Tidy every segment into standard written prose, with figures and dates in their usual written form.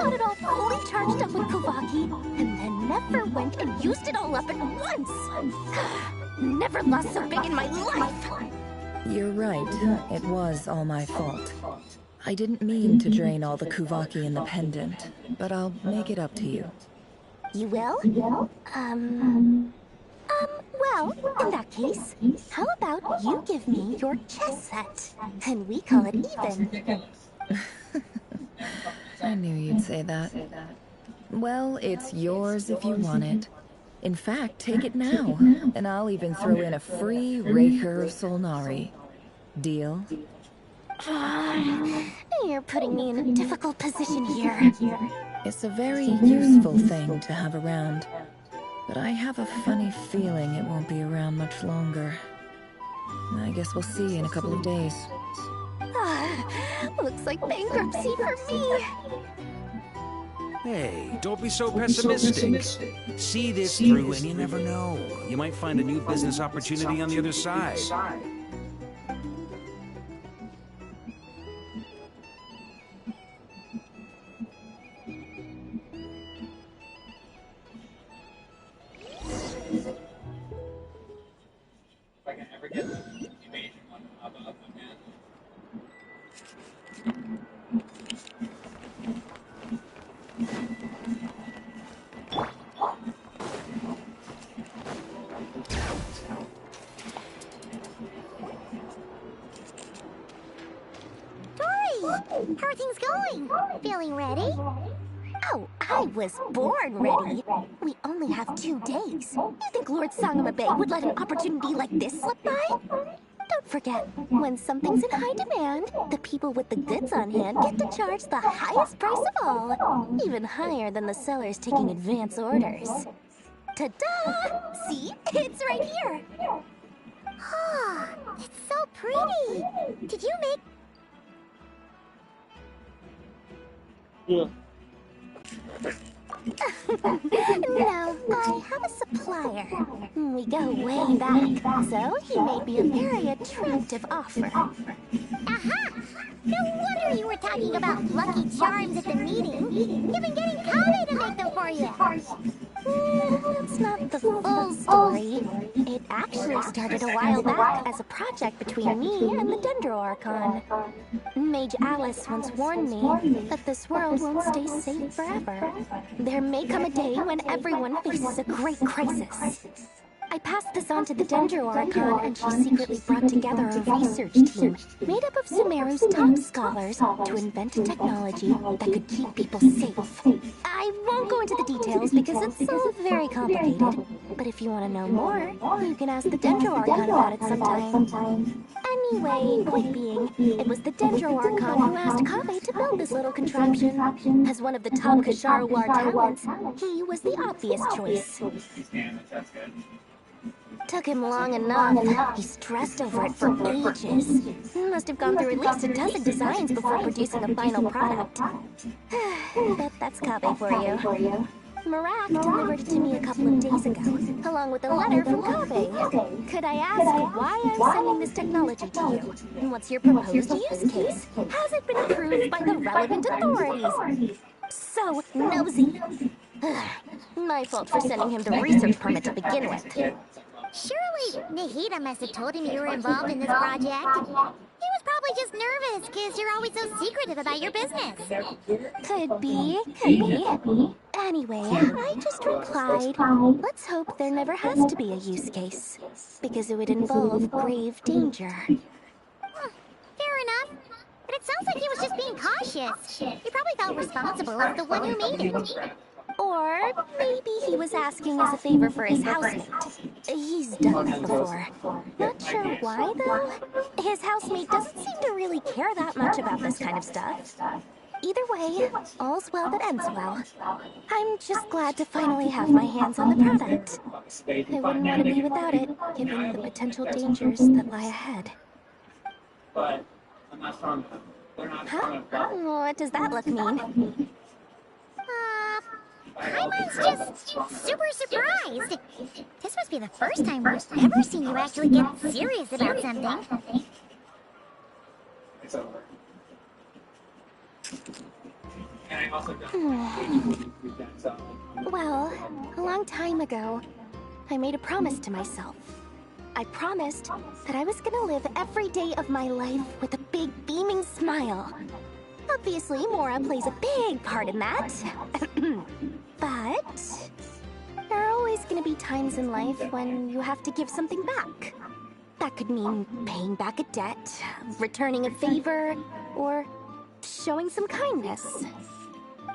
got it all fully charged up with Kovaki, and then never went and used it all up at once. Never lost so big in my life. You're right. It was all my fault. I didn't mean to drain all the Kuvaki in the pendant, but I'll make it up to you. You will? Well, in that case, how about you give me your chess set, and we call it even. I knew you'd say that. Well, it's yours if you want it. In fact, take it now, and I'll even throw in a free Raker of Solnari. Deal? You're putting me in a difficult position here. It's a very useful thing to have around, but I have a funny feeling it won't be around much longer. I guess we'll see in a couple of days. Looks like bankruptcy for me. Hey, don't be so pessimistic. See this through and you never know. You might find a new business opportunity on the other side. If I can ever get the evasion one up again. How are things going? Feeling ready? Oh, I was born ready. We only have 2 days. You think Lord Sangamabe would let an opportunity like this slip by? Don't forget, when something's in high demand, the people with the goods on hand get to charge the highest price of all. Even higher than the sellers taking advance orders. Ta-da! See? It's right here. Ah, it's so pretty. Did you make... Yeah. No, I have a supplier. We go way back, so he made me a very attractive offer. Aha! No wonder you were talking about lucky charms at the meeting. You've been getting Kame to make them for you. That's not the full story. It actually started a while back as a project between me and the Dendro Archon. Mage Alice once warned me that this world won't stay safe forever. There may come a day when everyone faces a great crisis. I passed this on to the Dendro Archon, and she secretly brought together a research team made up of Sumeru's top scholars to invent a technology that could keep people safe. I won't go into the details because it's all very complicated, but if you want to know more, you can ask the Dendro Archon about it sometime. Anyway, point being, it was the Dendro Archon who asked Kave to build this little contraption. As one of the top Kasharawar talents, he was the obvious choice. Took him long enough. He stressed over it for ages. Must have gone through at least a dozen designs before producing a final product. But that's Kave for you. Marak delivered it to me a couple of days ago, along with a letter from Kave. Could I ask why I'm sending this technology to you? And what's your proposed use case? Has it been approved by the relevant authorities? So nosy. My fault for sending him the research permit to begin with. Surely Nahida must have told him you were involved in this project. He was probably just nervous because you're always so secretive about your business. Could be. Anyway, I just replied, let's hope there never has to be a use case, because it would involve grave danger. Fair enough. But it sounds like he was just being cautious. He probably felt responsible as the one who made it. Or maybe he was asking as a favor for his housemate. He's done that before. Not sure why, though. His housemate doesn't seem to really care that much about this kind of stuff. Either way, all's well that ends well. I'm just glad to finally have my hands on the product. I wouldn't want to be without it, given the potential dangers that lie ahead. But I'm not strong enough. They're not strong enough. What does that look mean? Paimon's just super surprised. This must be the first time we've ever seen you actually get serious about something. It's over. And I also don't do that, so. Well, a long time ago, I made a promise to myself. I promised that I was gonna live every day of my life with a big beaming smile. Obviously, Mora plays a big part in that. But there are always gonna be times in life when you have to give something back. That could mean paying back a debt, returning a favor, or showing some kindness.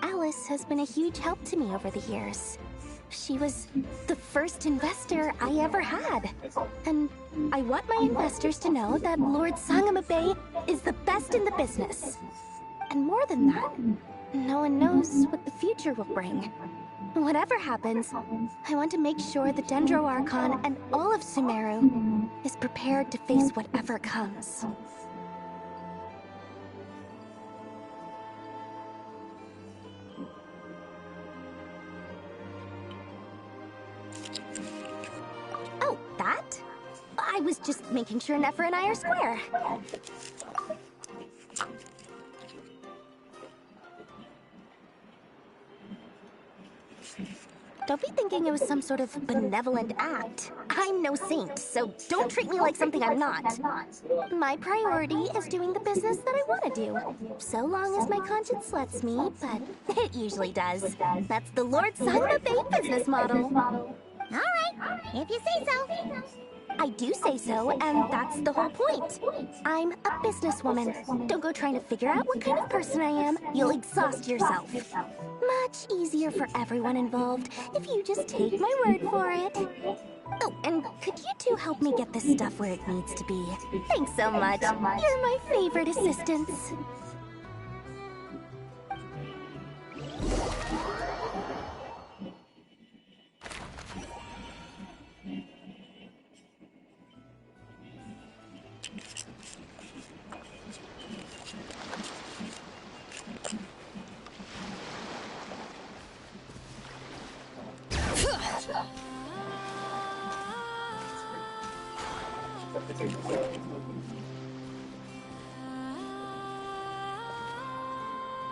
Alice has been a huge help to me over the years. She was the first investor I ever had. And I want my investors to know that Lord Sangamabe is the best in the business. And more than that, no one knows what the future will bring. Whatever happens, I want to make sure the Dendro Archon and all of Sumeru is prepared to face whatever comes. Oh, that? I was just making sure Nefer and I are square. Don't be thinking it was some sort of benevolent act. I'm no saint, so don't treat me like something I'm not. My priority is doing the business that I want to do. So long as my conscience lets me, but it usually does. That's the Lord Sangamabe business model. Alright, if you say so. I do say so, and that's the whole point. I'm a businesswoman. Don't go trying to figure out what kind of person I am. You'll exhaust yourself. Much easier for everyone involved if you just take my word for it. Oh, and could you two help me get this stuff where it needs to be? Thanks so much. You're my favorite assistants.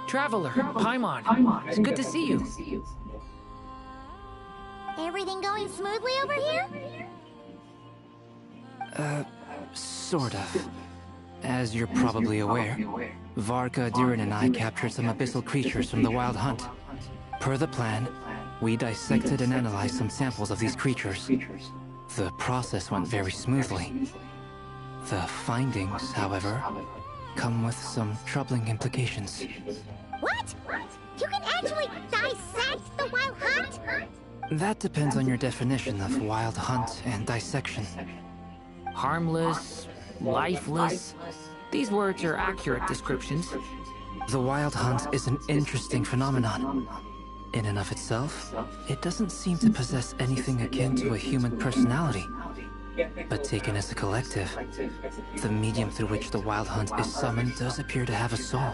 Traveler, Paimon, it's good to see you. Everything going smoothly over here? Sort of. As you're probably aware, Varka, Durin, and I captured some abyssal creatures from the Wild Hunt. Per the plan, we dissected and analyzed some samples of these creatures. The process went very smoothly. The findings, however, come with some troubling implications. What? You can actually dissect the Wild Hunt? That depends on your definition of Wild Hunt and dissection. Harmless, lifeless. These words are accurate descriptions. The Wild Hunt is an interesting phenomenon. In and of itself, it doesn't seem to possess anything akin to a human personality. But taken as a collective, the medium through which the Wild Hunt is summoned does appear to have a soul.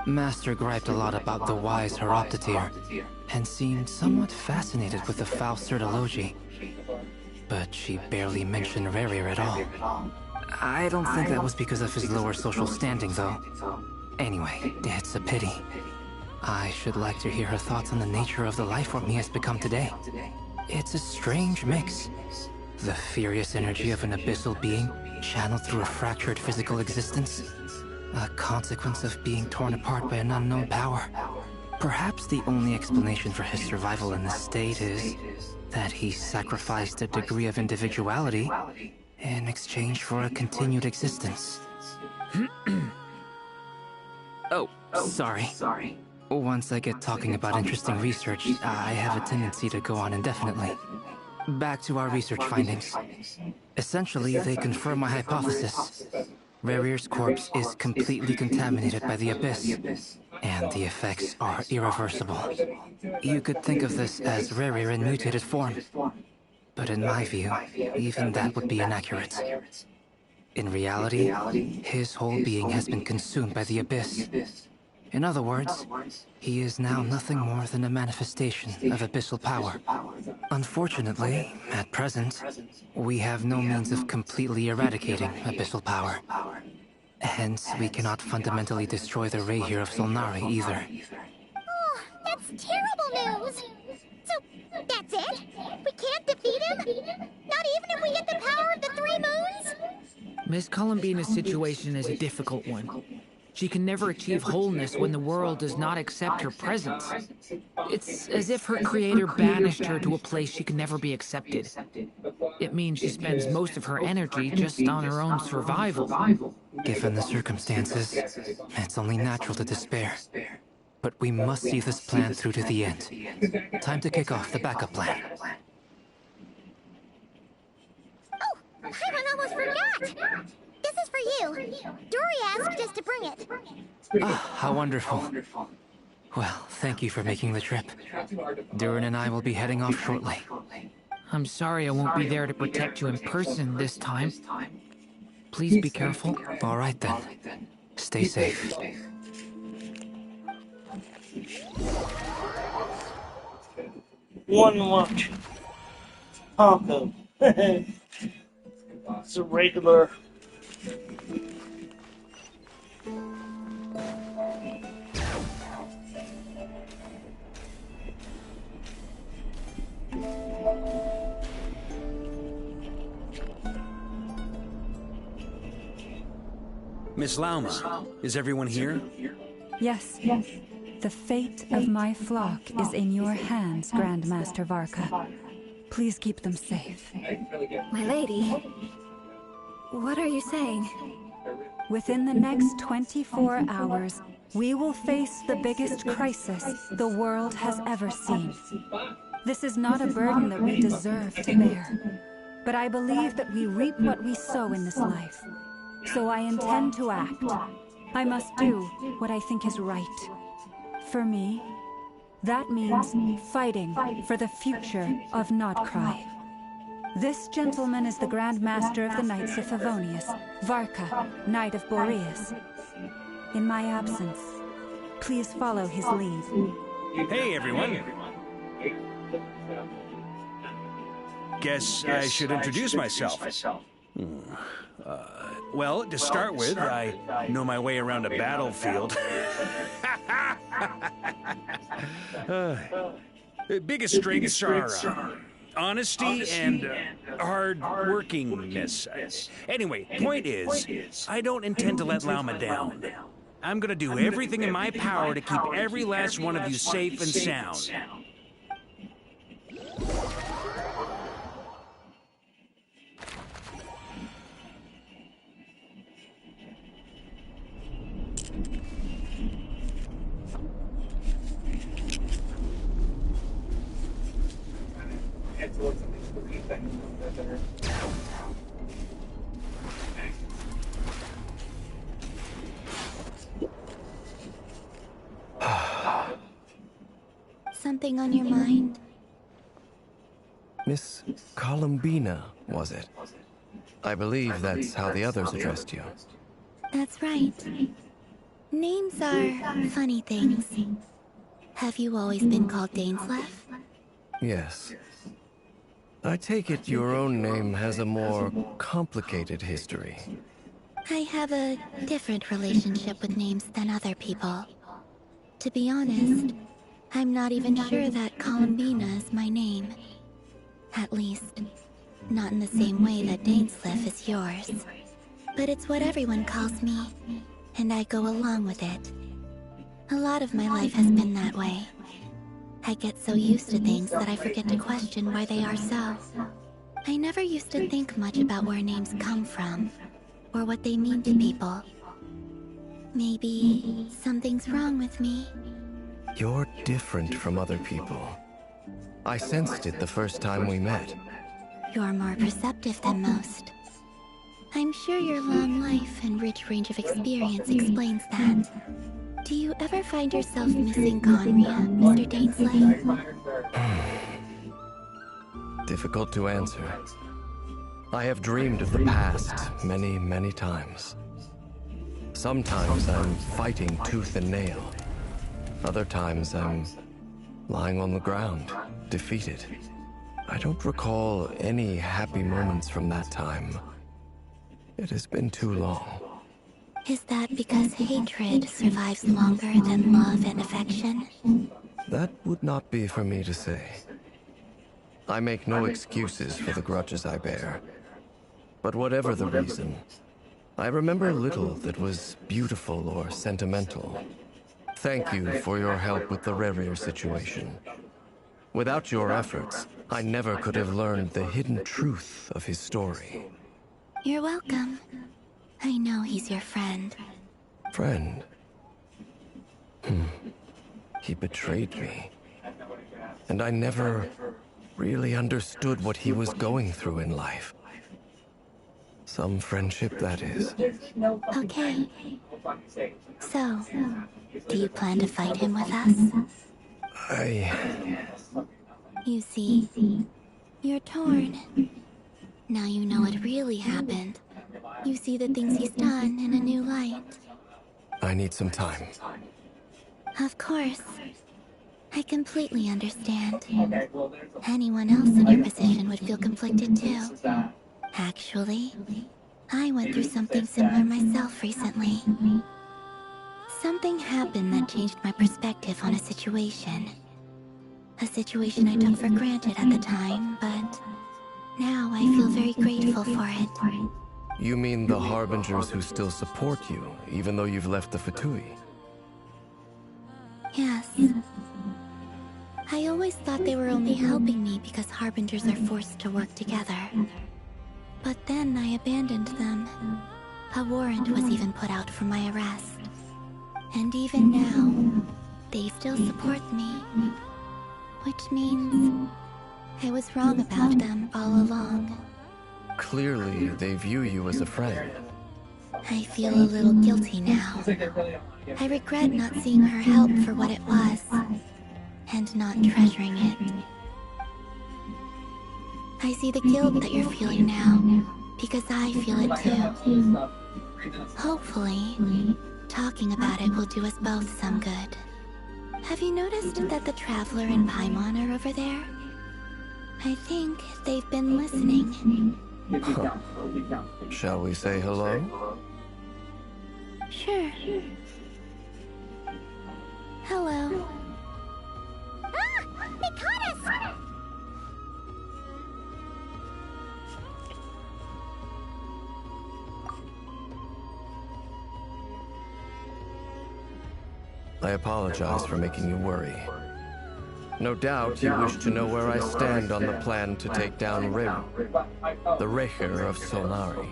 Master griped a lot about the wise Horoptotire, and seemed somewhat fascinated with the foul Certology. But she barely mentioned Rerir at all. I don't think that was because of his lower social standing, though. Anyway, it's a pity. I should like to hear her thoughts on the nature of the life form he has become today. It's a strange mix. The furious energy of an abyssal being channeled through a fractured physical existence. A consequence of being torn apart by an unknown power. Perhaps the only explanation for his survival in this state is that he sacrificed a degree of individuality in exchange for a continued existence. Oh, sorry. Once I get talking about interesting research, I have a tendency to go on indefinitely. Back to our research findings. Essentially, they confirm my hypothesis. Rerir's corpse is completely contaminated by the Abyss, and the effects are irreversible. You could think of this as Rerir in mutated form. But in my view, even that would be inaccurate. In reality, his whole being has been consumed by the Abyss. In other words, he is now nothing more than a manifestation of abyssal power. Unfortunately, at present, we have no means of completely eradicating abyssal power. Hence, we cannot fundamentally destroy the Reir of Solnari either. Miss Columbina's situation is a difficult one. She can never achieve wholeness when the world does not accept her presence. It's as if her creator banished her to a place she can never be accepted. It means she spends most of her energy just on her own survival. Given the circumstances, it's only natural to despair. But we must see this plan through to the end. Time to kick off the backup plan. Oh, Paimon almost forgot! This is for you. Dory asked us to bring it. Ah, how wonderful. Well, thank you for making the trip. Durin and I will be heading off shortly. I'm sorry I won't be there to protect you in person this time. Please be careful. All right then. Stay safe. One lunch. Taco. It's a regular. Miss Lauma, is everyone here? Yes. The fate of my flock is in your hands, Grand Master Varka. Please keep them safe. My lady, what are you saying? Within the next 24 hours, we will face the biggest crisis the world has ever seen. This is not a burden that we deserve to bear, but I believe that we reap what we sow in this life. So I intend to act. I must do what I think is right. For me, that means fighting for the future of Nodcry. This gentleman is the Grand Master of the Knights of Favonius, Varka, Knight of Boreas. In my absence, please follow his lead. Hey, everyone. Guess I should introduce myself. Well, to start with, I know my way around a battlefield. Biggest strengths are honesty and hard-workingness. Anyway, point is, I don't intend to let Lauma down. I'm gonna do everything in my power to keep every last one of you safe and sound. Something on your mind? Miss Columbina, was it? I believe that's how the others addressed you. That's right. Names are funny things. Have you always been called Dainsleif? Yes. I take it your own name has a more complicated history. I have a different relationship with names than other people. To be honest, I'm not even sure that Columbina is my name. At least, not in the same way that Dainsleif is yours. But it's what everyone calls me, and I go along with it. A lot of my life has been that way. I get so used to things that I forget to question why they are so. I never used to think much about where names come from, or what they mean to people. Maybe something's wrong with me. You're different from other people. I sensed it the first time we met. You're more perceptive than most. I'm sure your long life and rich range of experience explains that. Do you ever find yourself missing Conria, Mr. Dainsleif? Difficult to answer. I have dreamed of the past many, many times. Sometimes I'm fighting tooth and nail. Other times I'm lying on the ground, defeated. I don't recall any happy moments from that time. It has been too long. Is that because hatred survives longer than love and affection? That would not be for me to say. I make no excuses for the grudges I bear. But whatever the reason, I remember little that was beautiful or sentimental. Thank you for your help with the Rerir situation. Without your efforts, I never could have learned the hidden truth of his story. You're welcome. I know he's your friend. Friend? He betrayed me. And I never really understood what he was going through in life. Some friendship, that is. Okay. So, do you plan to fight him with us? You see, you're torn. Now you know what really happened. You see the things he's done in a new light. I need some time. Of course. I completely understand. Anyone else in your position would feel conflicted too. Actually, I went through something similar myself recently. Something happened that changed my perspective on a situation. A situation I took for granted at the time, but now I feel very grateful for it. You mean the Harbingers who still support you, even though you've left the Fatui? Yes. I always thought they were only helping me because Harbingers are forced to work together. But then I abandoned them. A warrant was even put out for my arrest. And even now, they still support me. Which means I was wrong about them all along. Clearly, they view you as a friend. I feel a little guilty now. I regret not seeing her help for what it was, and not treasuring it. I see the guilt that you're feeling now, because I feel it too. Hopefully, talking about it will do us both some good. Have you noticed that the Traveler and Paimon are over there? I think they've been listening. Shall we say hello? Sure. Hello. Ah! They caught us! I apologize for making you worry. No doubt you wish to know where I stand on the plan to take down the Recher of Solnari.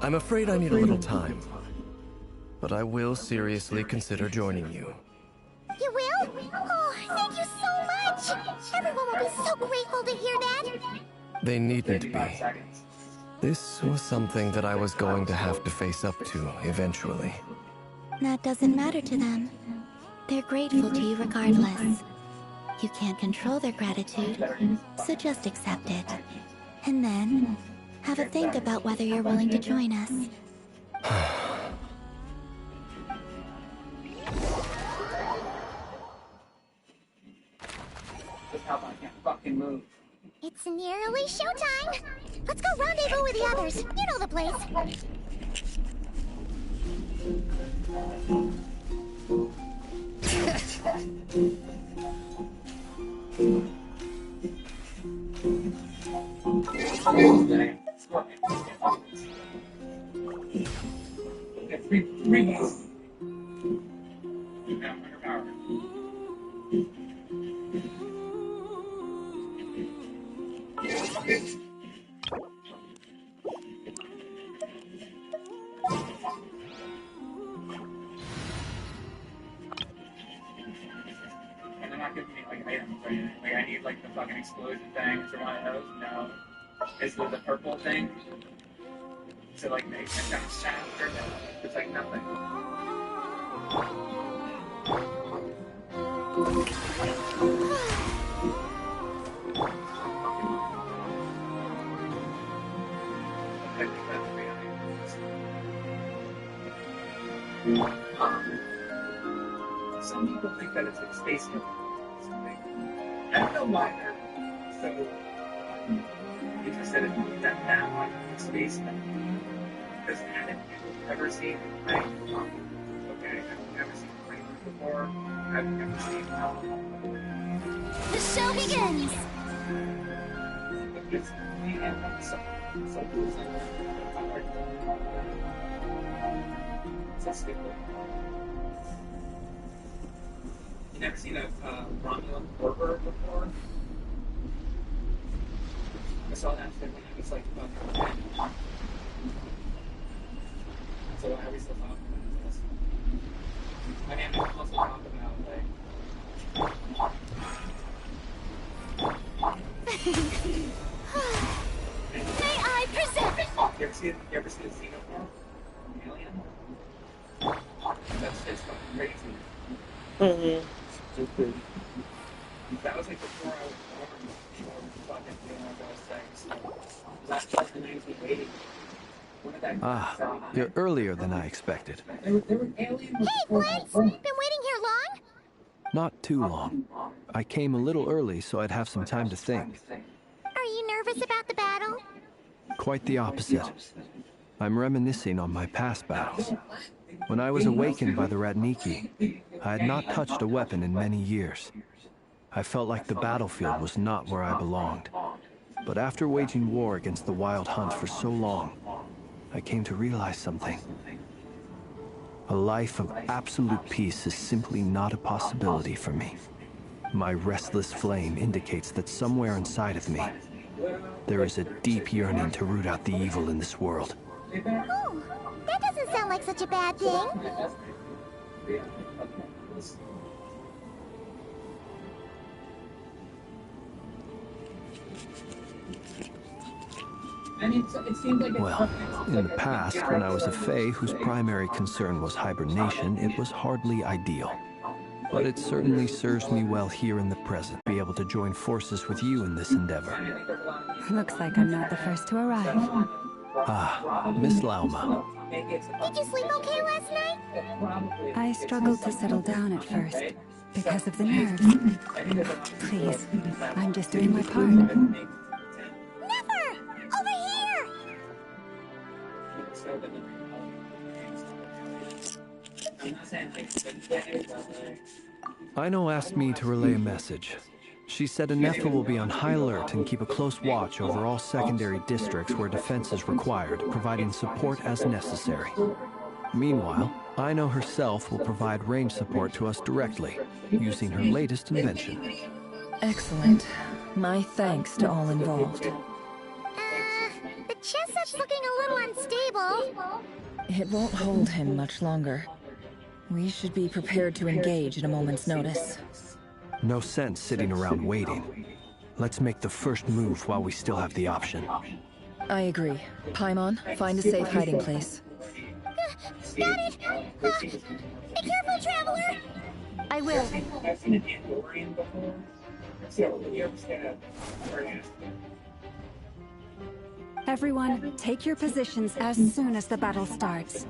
I'm afraid I need a little time, but I will seriously consider joining you. You will? Oh, thank you so much! Everyone will be so grateful to hear that! They needn't be. This was something that I was going to have to face up to eventually. That doesn't matter to them. They're grateful to you regardless. You can't control their gratitude, so just accept it. And then, have a think about whether you're willing to join us. It's nearly showtime! Let's go rendezvous with the others. You know the place. And they're not giving me like items or anything. Like I need like the fucking explosion things or one of those. No. It's with the purple thing. To like make it kind of faster. It's like nothing. Some people think that it's like space milk or something. I don't know why they're so interested in that like space milk. Because haven't you ever seen like okay, I've never seen Framework before. I've never seen The show begins! It's So it's like, so stupid. You never seen a Romulan Warbird before? I saw that shit when I was like fucking 10. So why are we still talking about this? I mean, we can also talk about May I present? You ever see the Xenomorph from Alien? That's just fucking crazy. Mm-hmm. Stupid. That was like before I was born. Before fucking doing all those things. That's like the 1980s. You're earlier than I expected. There were aliens. Hey, Blitz! Been waiting here long? Not too long. I came a little early so I'd have some time to think. Are you nervous about the battle? Quite the opposite. I'm reminiscing on my past battles. When I was awakened by the Radniki, I had not touched a weapon in many years. I felt like the battlefield was not where I belonged. But after waging war against the Wild Hunt for so long, I came to realize something. A life of absolute peace is simply not a possibility for me. My restless flame indicates that somewhere inside of me, there is a deep yearning to root out the evil in this world. Oh, that doesn't sound like such a bad thing. Well, in the past, when I was a Fae whose primary concern was hibernation, it was hardly ideal. But it certainly serves me well here in the present, to be able to join forces with you in this endeavor. Looks like I'm not the first to arrive. Ah, Miss Lauma. Did you sleep okay last night? I struggled to settle down at first, because of the nerves. Please, I'm just doing my part. Never! Over here! Aino asked me to relay a message. She said Anefa will be on high alert and keep a close watch over all secondary districts where defense is required, providing support as necessary. Meanwhile, Aino herself will provide range support to us directly, using her latest invention. Excellent. My thanks to all involved. The chestnut's looking a little unstable. It won't hold him much longer. We should be prepared to engage at a moment's notice. No sense sitting around waiting. Let's make the first move while we still have the option. I agree. Paimon, find a safe hiding place. Got it! Be careful, traveler! I will. I've seen an Andorian before. So, you ever seen a Everyone, take your positions as soon as the battle starts.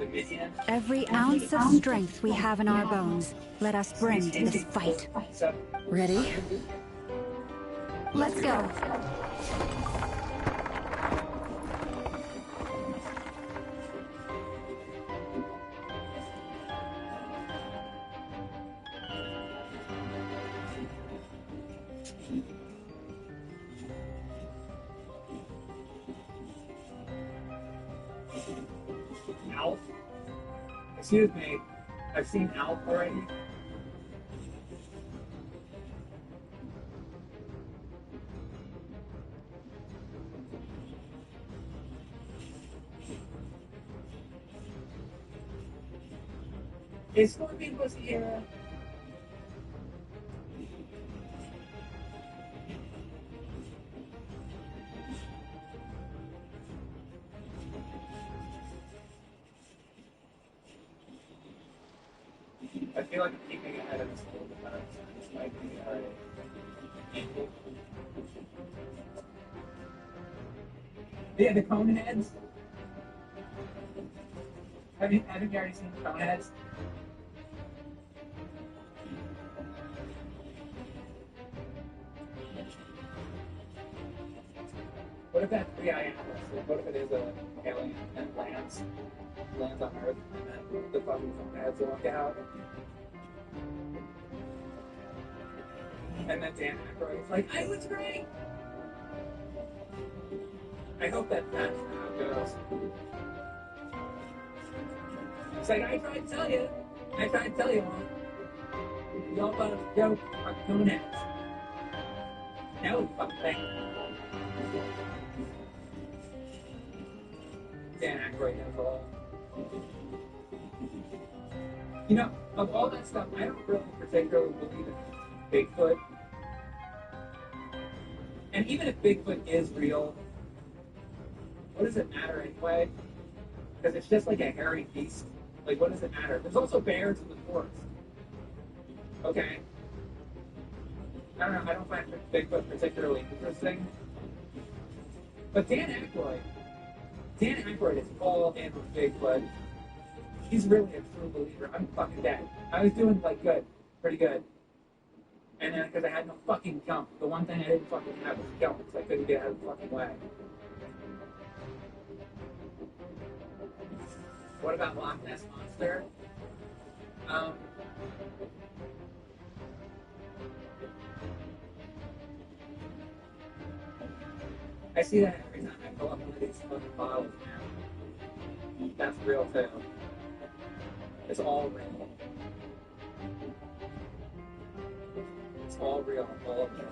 Every ounce of strength we have in our bones, let us bring to this fight. Ready? Let's go. Alf? Excuse me. I've seen Alf already. Is Scorpion was here? I feel like I'm keeping ahead of this a little bit better. This might be alright. Yeah, the cone heads. Haven't you already seen the cone heads? What if that 3-eye animal? What if it is an alien and lands on Earth and then the fucking cone heads walk out? And then Dan Aykroyd's like, I was great! I hope that that's how it goes. It's like, I tried to tell you. I tried to tell you all. Y'all thought it was a joke. Fucking doing it. Now we fucking think. Dan Aykroyd knows all. You know, of all that stuff, I don't really particularly believe in Bigfoot. And even if Bigfoot is real, what does it matter anyway? Because it's just like a hairy beast. Like, what does it matter? There's also bears in the forest. Okay. I don't know. I don't find Bigfoot particularly interesting. But Dan Aykroyd is all in with Bigfoot. He's really a true believer. I'm fucking dead. I was doing, like, good. Pretty good. And then, because I had no fucking jump. The one thing I didn't fucking have was jump, because I couldn't get out of the fucking way. What about Loch Ness Monster? I see that every time I pull up one of these fucking bottles, man. That's real too. It's all real. It's all real, all of it.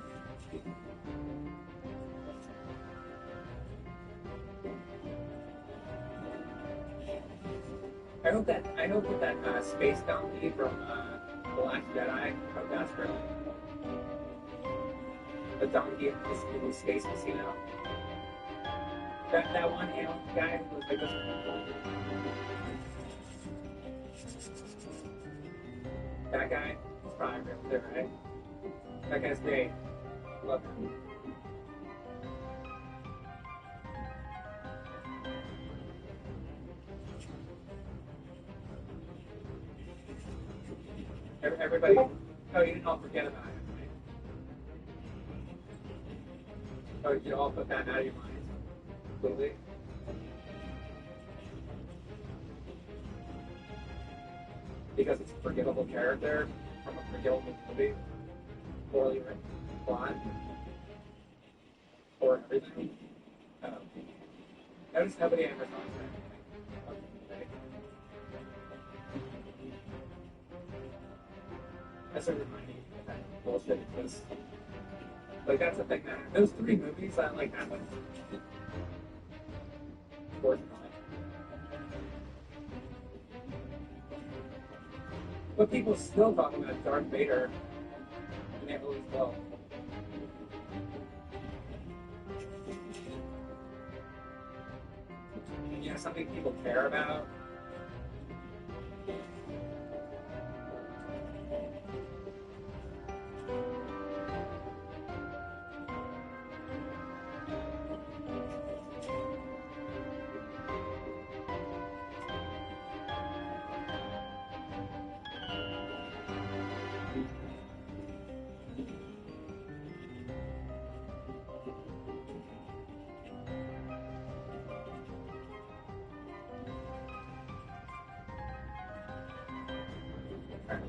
I hope that space donkey from The Last Jedi, I hope that's real. The donkey in the space casino. That one alien guy who was like this. That guy is probably real too, right? That guy's great. Love him. Everybody, oh, you didn't all forget about him, right? Oh, you all put that out of your minds. Completely. Because it's a forgettable character from a forgettable movie, poorly written plot, or everything. Notice nobody ever talks about anything. That's what reminded me of that bullshit exists. Like, that's the thing that those three movies that like happened. Unfortunately. But people still talk about Darth Vader, and they always will. You know, something people care about.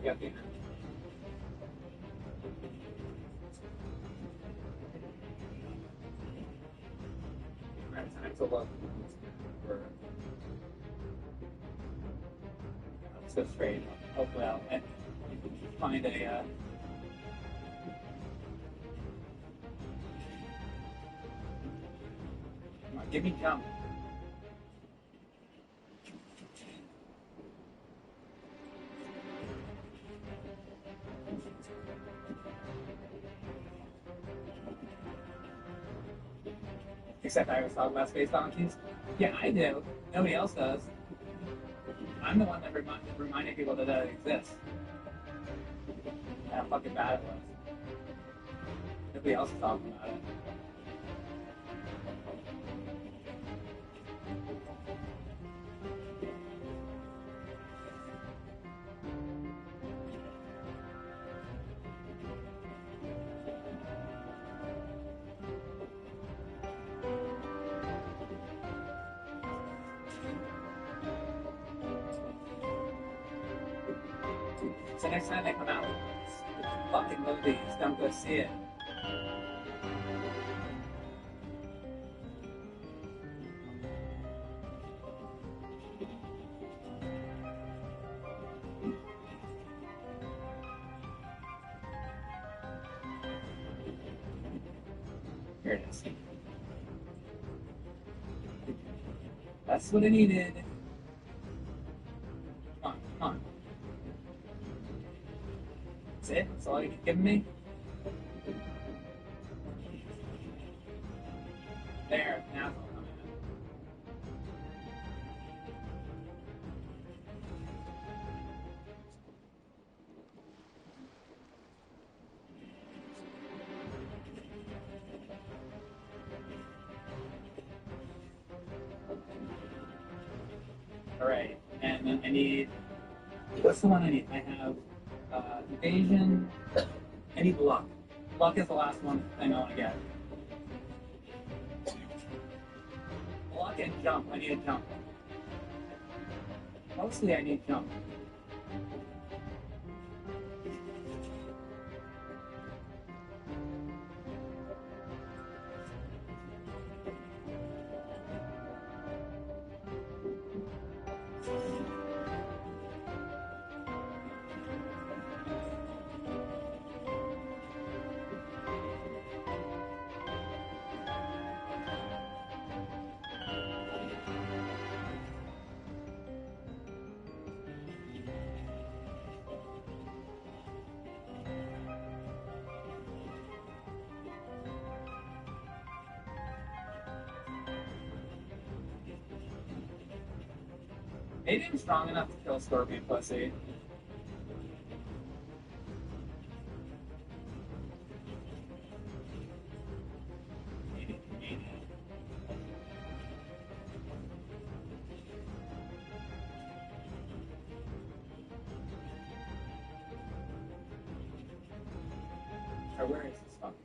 Yep. Alright, time to look for. Let's go straight. Hopefully, I'll find a. Come on, give me jump. Except I was talking about space donkeys. Yeah, I do. Nobody else does. I'm the one that reminded people that it exists. How fucking bad it was. Nobody else is talking about it. So next time they come out with fucking movies, don't go see it. Here it is. That's what I needed. Come on, come on. That's it? That's all you can give me? There, now it's all coming in. Alright, and then I need... What's the one I need? I have evasion. I need luck. Luck is the last one I know I get. Luck and jump. I need a jump. Mostly I need jump. Maybe I'm strong enough to kill Scorpion Pussy. Maybe. Or where is this fucking?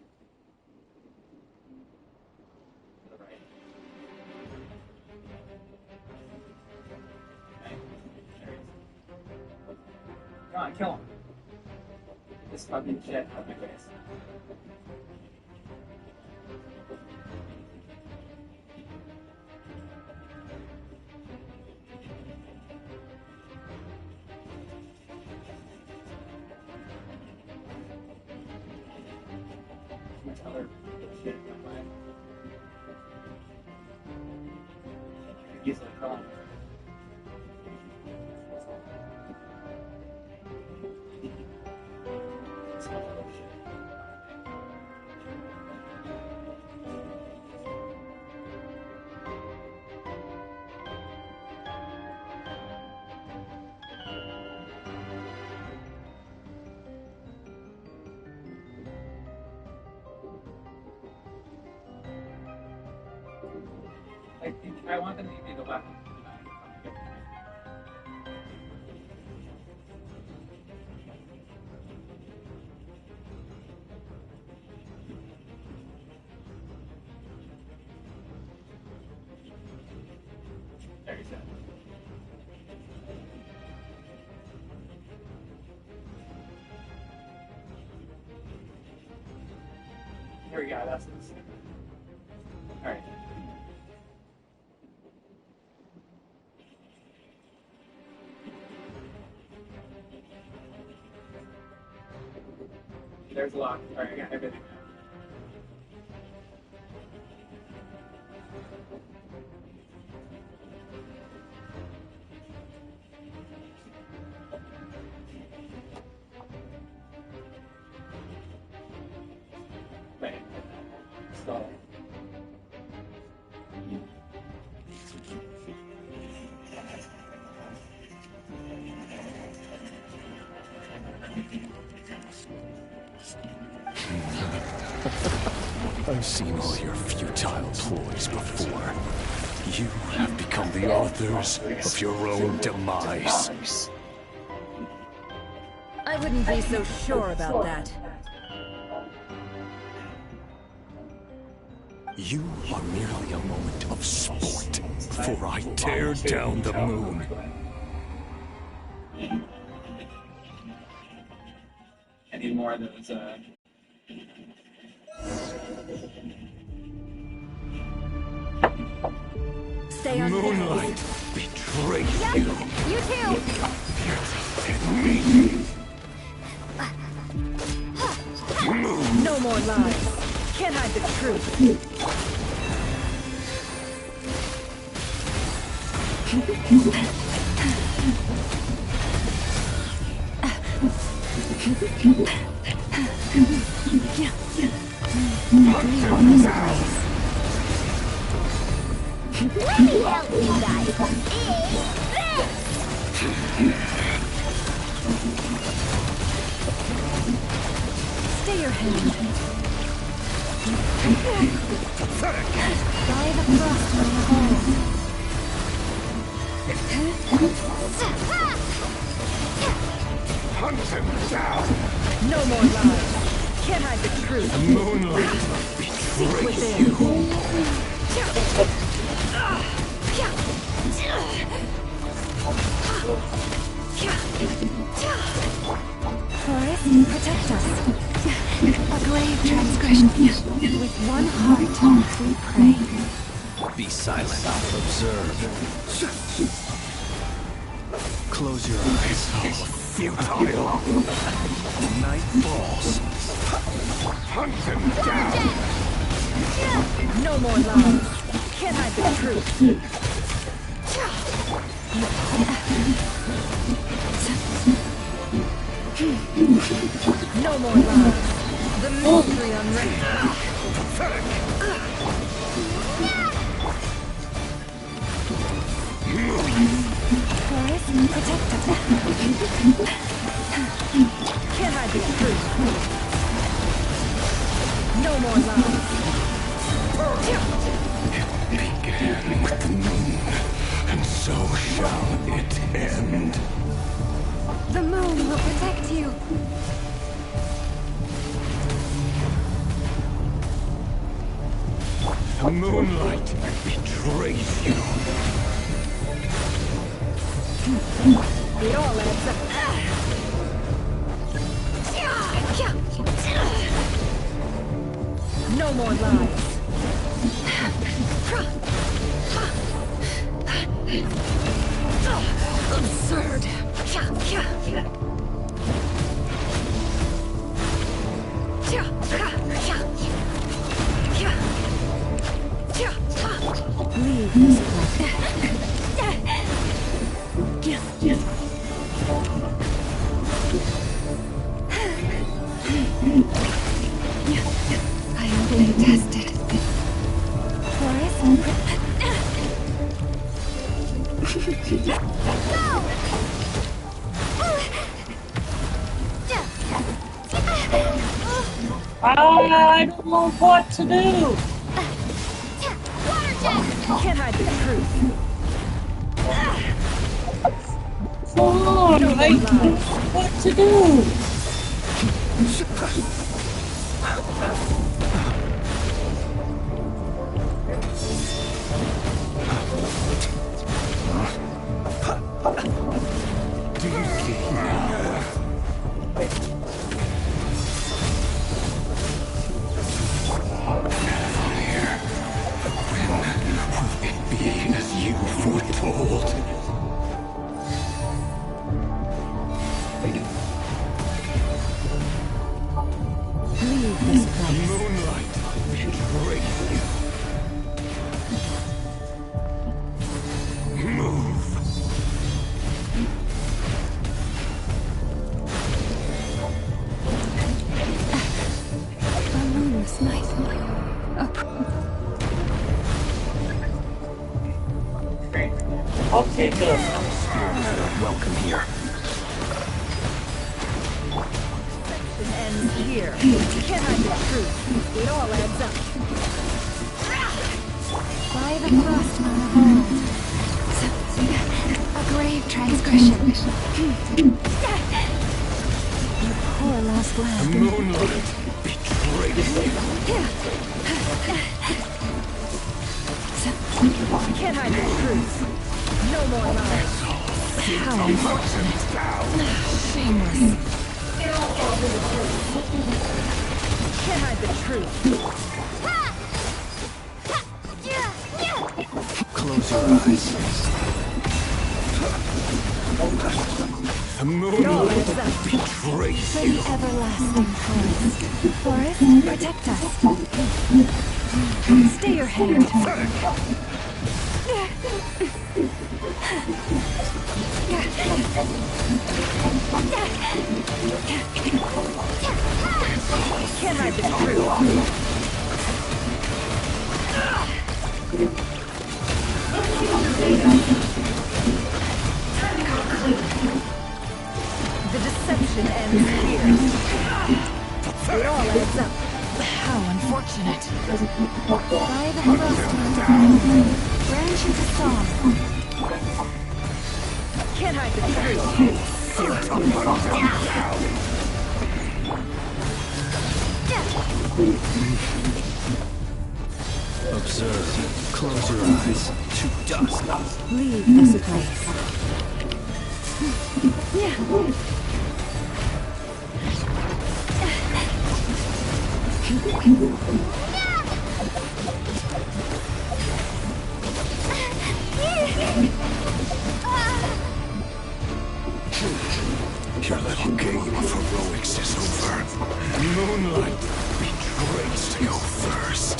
To the right. Come on, kill him. This fucking shit out of my face. Too much other shit in my mind. I could easily kill him. I want them to give me the weapon. There you go. Here we go, that's it. Alright. There's a lot. Alright, I got everything now. Wait. Stall. I've seen all your futile ploys before. You have become the authors of your own demise. I wouldn't be so sure about that. You are merely a moment of sport, for I tear down the moon. I need more of those, Stay on Moonlight betrayed you. You too! And me. No more lies. Can't hide the truth. Let me help you guys. Stay your hand. By the frost on the hole. Hunt him down! No more lies. Can't hide the truth. Moonlight betrays you. Forest, protect us. A grave transgression. With one heart, we pray. Be silent. Observe. Close your eyes. Futile. Night falls. Hunt him down! No more lies. Can't hide the truth. No more lies. The mystery unwrapped. Forest, protect us. Can't hide the truth. No more lies. It began with the moon, and so shall it end. The moon will protect you. The moonlight betrays you. It all adds up. No more lies. Absurd. Leave this place. I am being tested. Forest, I don't know what to do. Can't hide the truth. Come on, I don't know what to do. Do you see now? Fire. When will it be as you foretold? leave this place. Moonlight betrays you. Move. A moonless night. Okay, good. Welcome here. It ends here. Can't hide the truth. It all adds up. By the frost on the hold. A grave transgression. You poor lost lamb. Moonlight betrays you. Can't hide the truth. No more lies. Hunt him down. Shameless. Can't hide the truth. Close your eyes. The moonlight betrays For you. the everlasting forest. Forest, protect us. Stay your hand. Can't hide the truth. The deception ends here. It all adds up. How unfortunate. By the frostwind, branch into song. Can't hide the truth. Observe. Close your eyes. To dust. Leave this place. Your little game of heroics is over. Moonlight betrays to go first.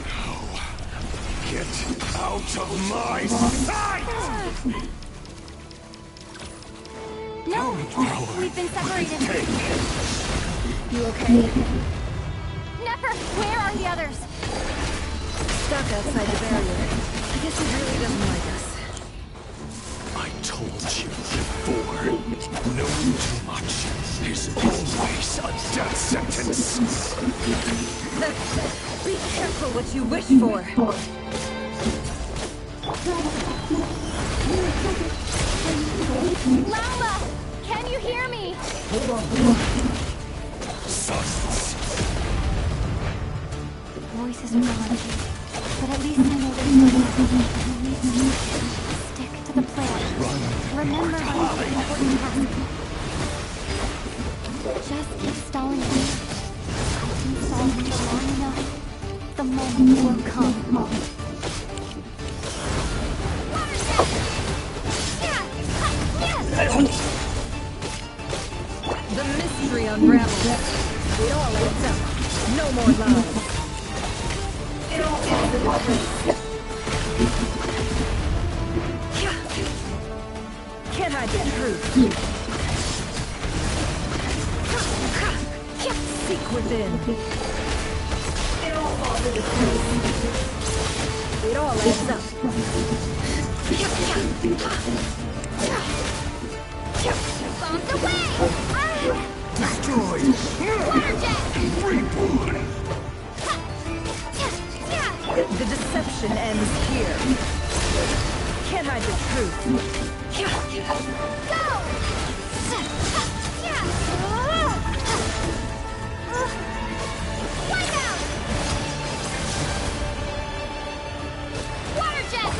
Now, get out of my sight! No, we've been separated. You okay? Never, where are the others? Stuck outside the barrier. I guess he really doesn't like us. I told you before, knowing too much is always a death sentence. Be careful what you wish for. Lala, can you hear me? Silence. Voices are gone, but at least I know there's stick to the plan. Remember how to important task. Just keep stalling me. Keep stalling for long enough. The moment will come. The mystery unravels. It all adds up. No more lies. Can't hide the truth. Seek within. It all adds up. Bombs away! Destroyed. Water jet! Reborn. The deception ends here. Can't hide the truth. Wipe out! Water jet!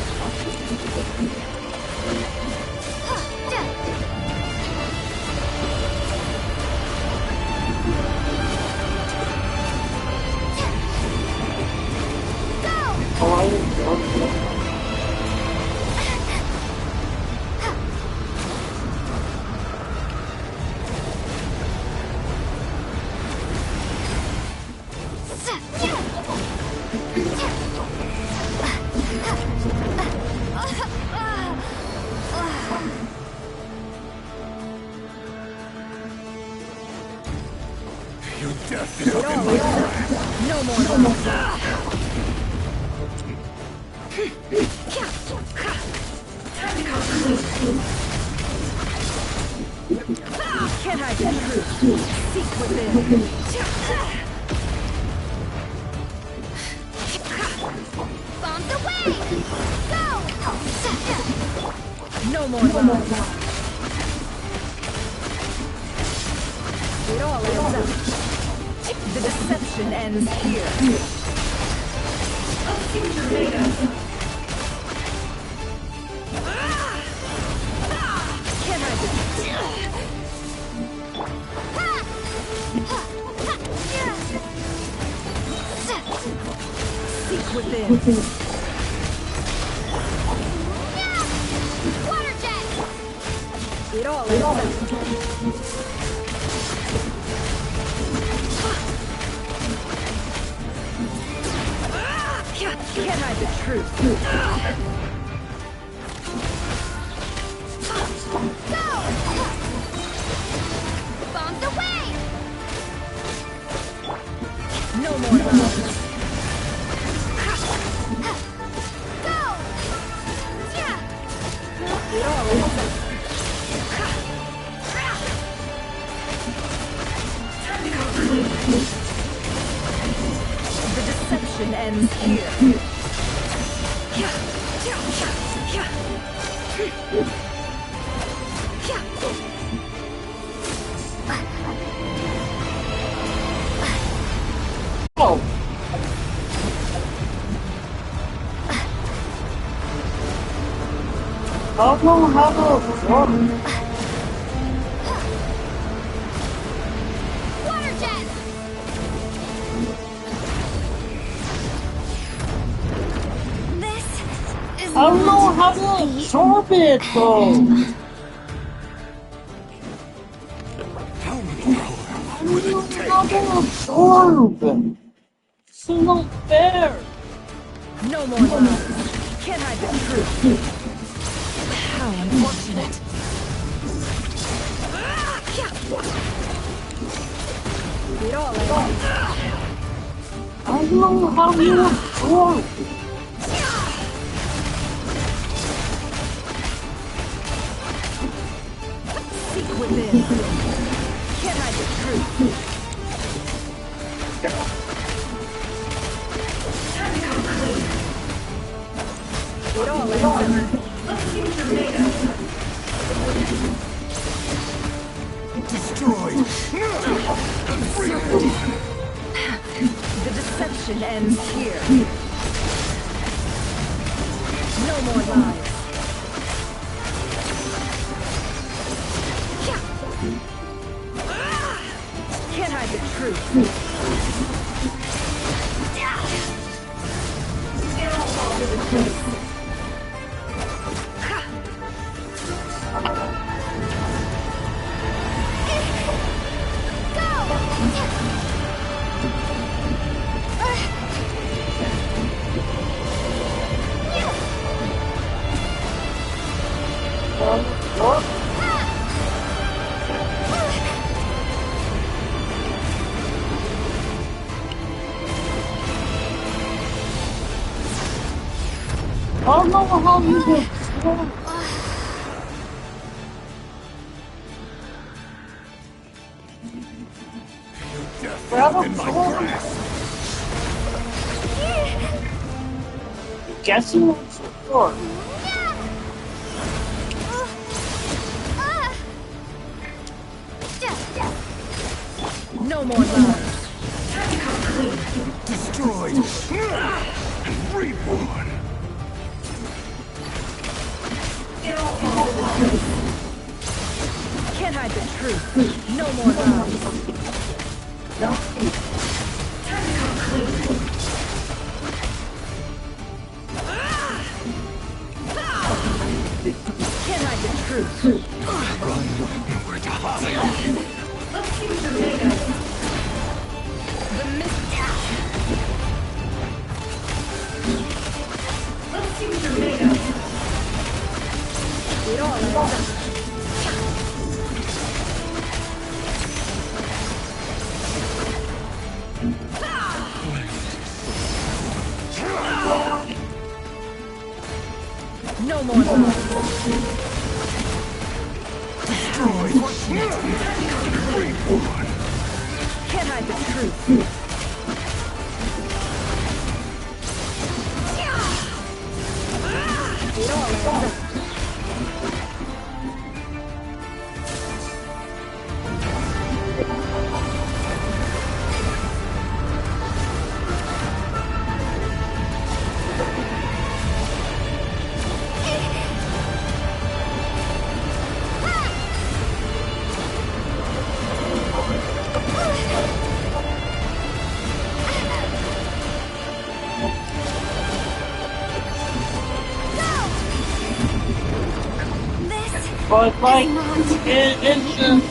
Your death is over. No more lies. Can't hide the truth. Seek within. Bombs away! Go! No more lies. It all adds up. The deception ends here. Can't hide the seek within. Water jet! It all adds up. Can't hide the truth. Go! Bombs away! No more love. Go! Yeah! It all ends up. The deception ends here. Oh. I don't know how to absorb it. Water jet! This is I don't know how to absorb it though. I don't know how to absorb. This is not fair. No more love. Can't hide the truth. How unfortunate. It all ends. I don't know how to absorb. Seek within. Can't hide the truth. It all ends. Destroyed. The deception ends here. No more lies. Can't hide the truth. I don't know how you absorb. Grab a sword. Guess who wants the sword? No more lies. Destroyed. Reborn. Can't hide the truth. No more lies. Can't hide the truth. Run. Nowhere to hide. The mystic. It all ends up. No more lies. Destroyed. Reborn. Can't hide the truth. It all ends up. But like, it's just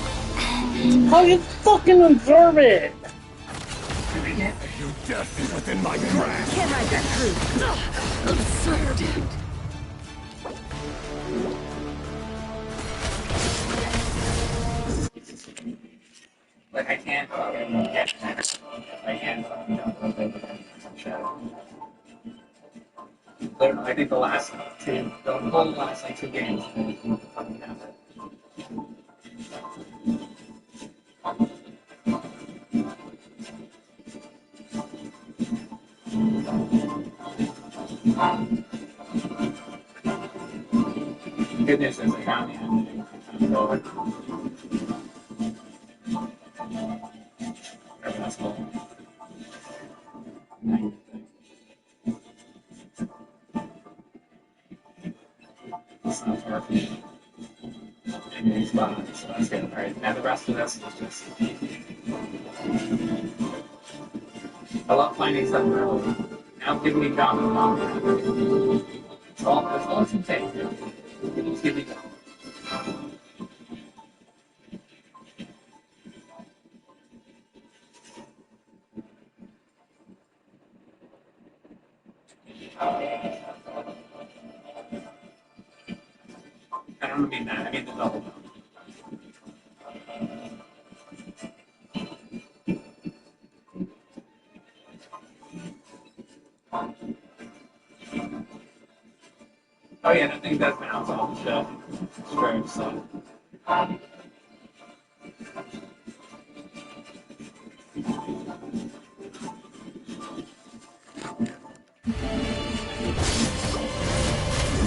how you fucking absorb it. Your death is within my grasp. Can't hide that truth. Absurd. Like, I can't fucking get my hands on shadow. I think the last like 2 games, fucking have it. Good news is I found the ending. That's cool. It's not far from me. So that's good. Alright, now the rest of this is just... I love finding stuff early. Now give me job and mom. That's all it can take. Just give me job. I don't mean that, I mean the double. Oh yeah, that thing does bounce off the shelf. Straight, so.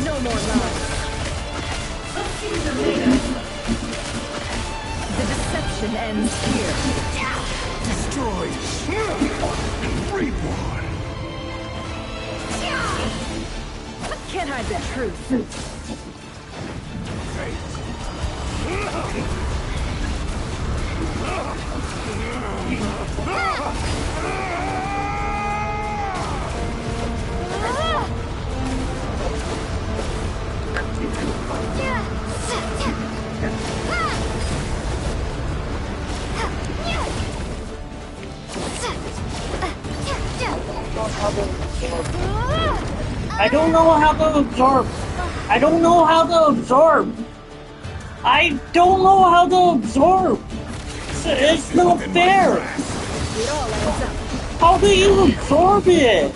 No more lies. The deception ends here. Destroy Reborn. Can't hide the truth. I don't know how to absorb. I don't know how to absorb. I don't know how to absorb. It's not fair. How do you absorb it?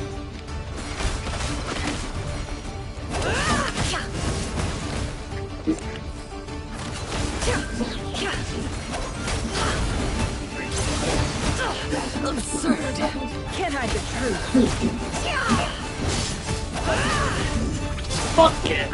Absurd. Can't hide the truth. Fuck it.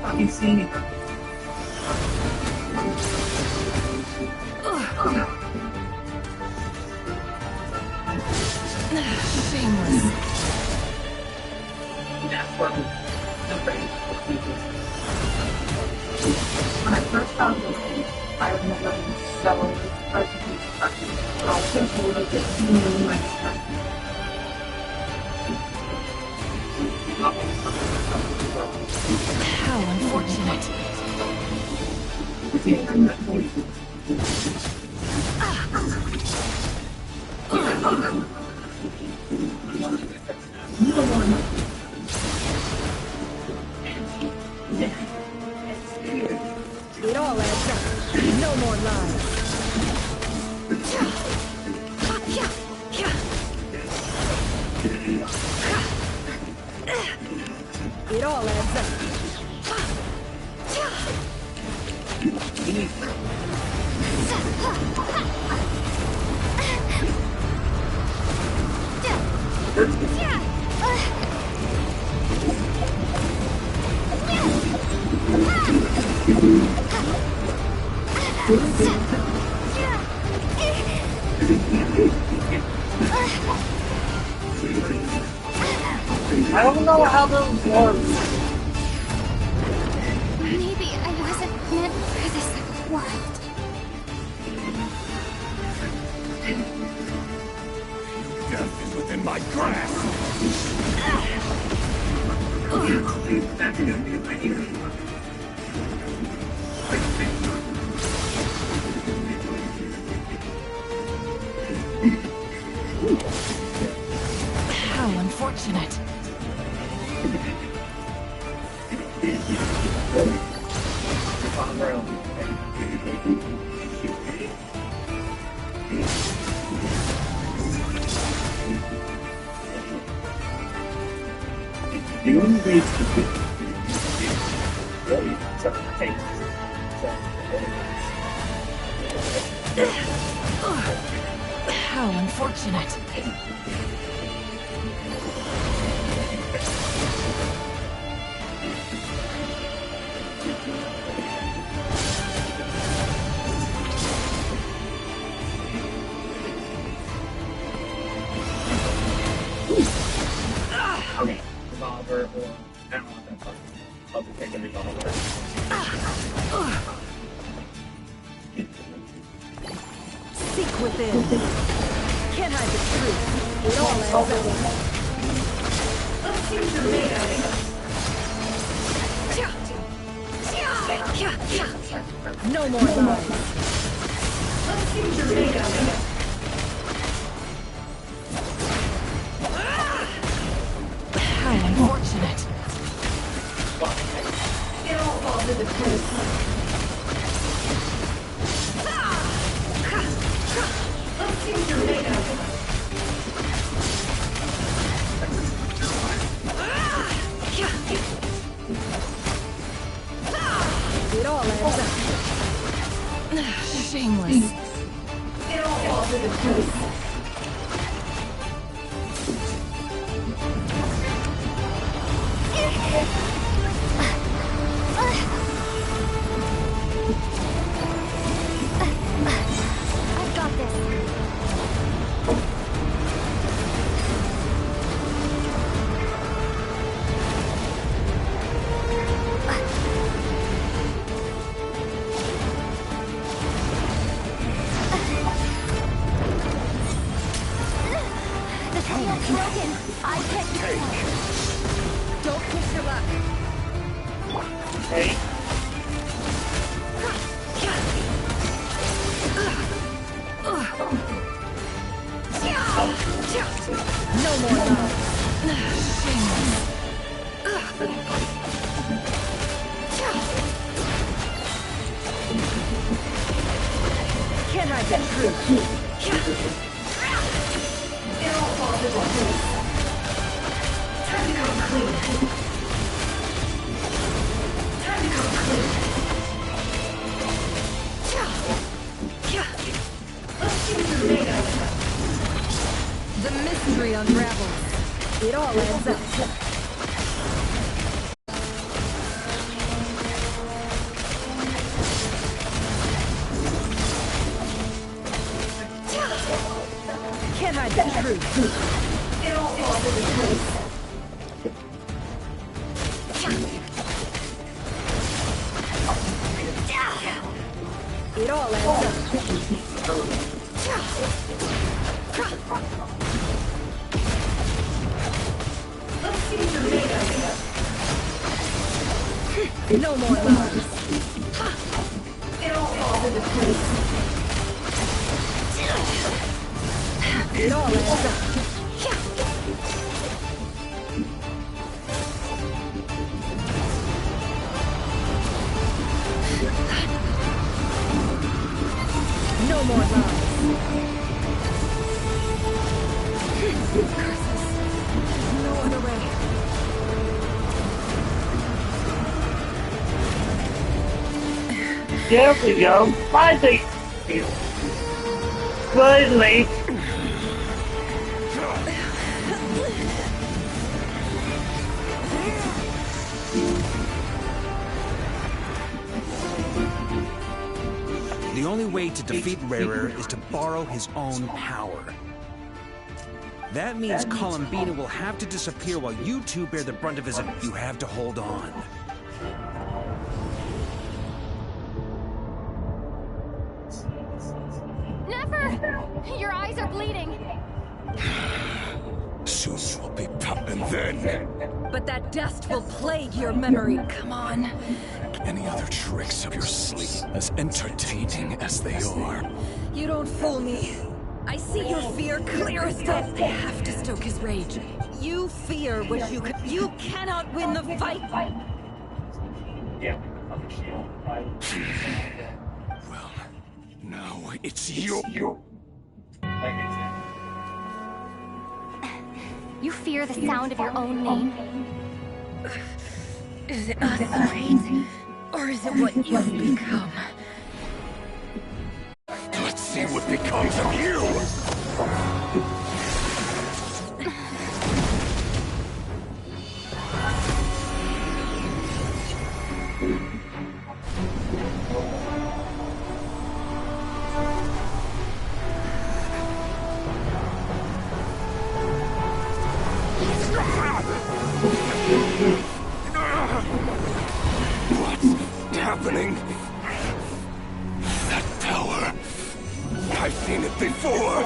Fucking see me. Shameless. That's what I'm afraid. When I first found this thing, I remember being so personally fucking How unfortunate. It all adds up. No more lies. It all adds up. I don't know how those work. Maybe I wasn't meant for this world. Death is within my grasp. How unfortunate. The only way to do How unfortunate. okay, revolver or I don't want that part. I'll just take a revolver. Seek within. Can't hide the truth. It all adds up. No more lies. How unfortunate. It all falls to the truth. It all adds up. Shameless. It all falls to the truth. I've got this. The tail's broken. I can't take it. Don't push your luck. Okay. No more love. Shameless. Can't hide the truth. It all falls to the truth. Time to come clean. Time to come clean. Let's see what you're made of. The mystery unravels. It all adds up. Can't hide the truth. It all falls to the truth. It all adds up. Let's see what you're made of. No more lies. It all falls to the truth. It all adds up. No more lies. Curses. No other way. There we go. Finally. Finally. The only way to defeat Rarer is to borrow his own power. That means Columbina will have to disappear while you two bear the brunt of his... You have to hold on. Never! Your eyes are bleeding. Soon you will be and then... But that dust will plague your memory. Come on. Any other tricks up your sleeve, as entertaining as they are. You don't fool me. I see your fear clear as day. I have to stoke his rage. You fear what you cannot win the fight. Well, now it's you. You fear the sound of your own name? Is it us, fate? Or is it what you've become? Let's see what becomes of you! What's happening? That power. I've seen it before.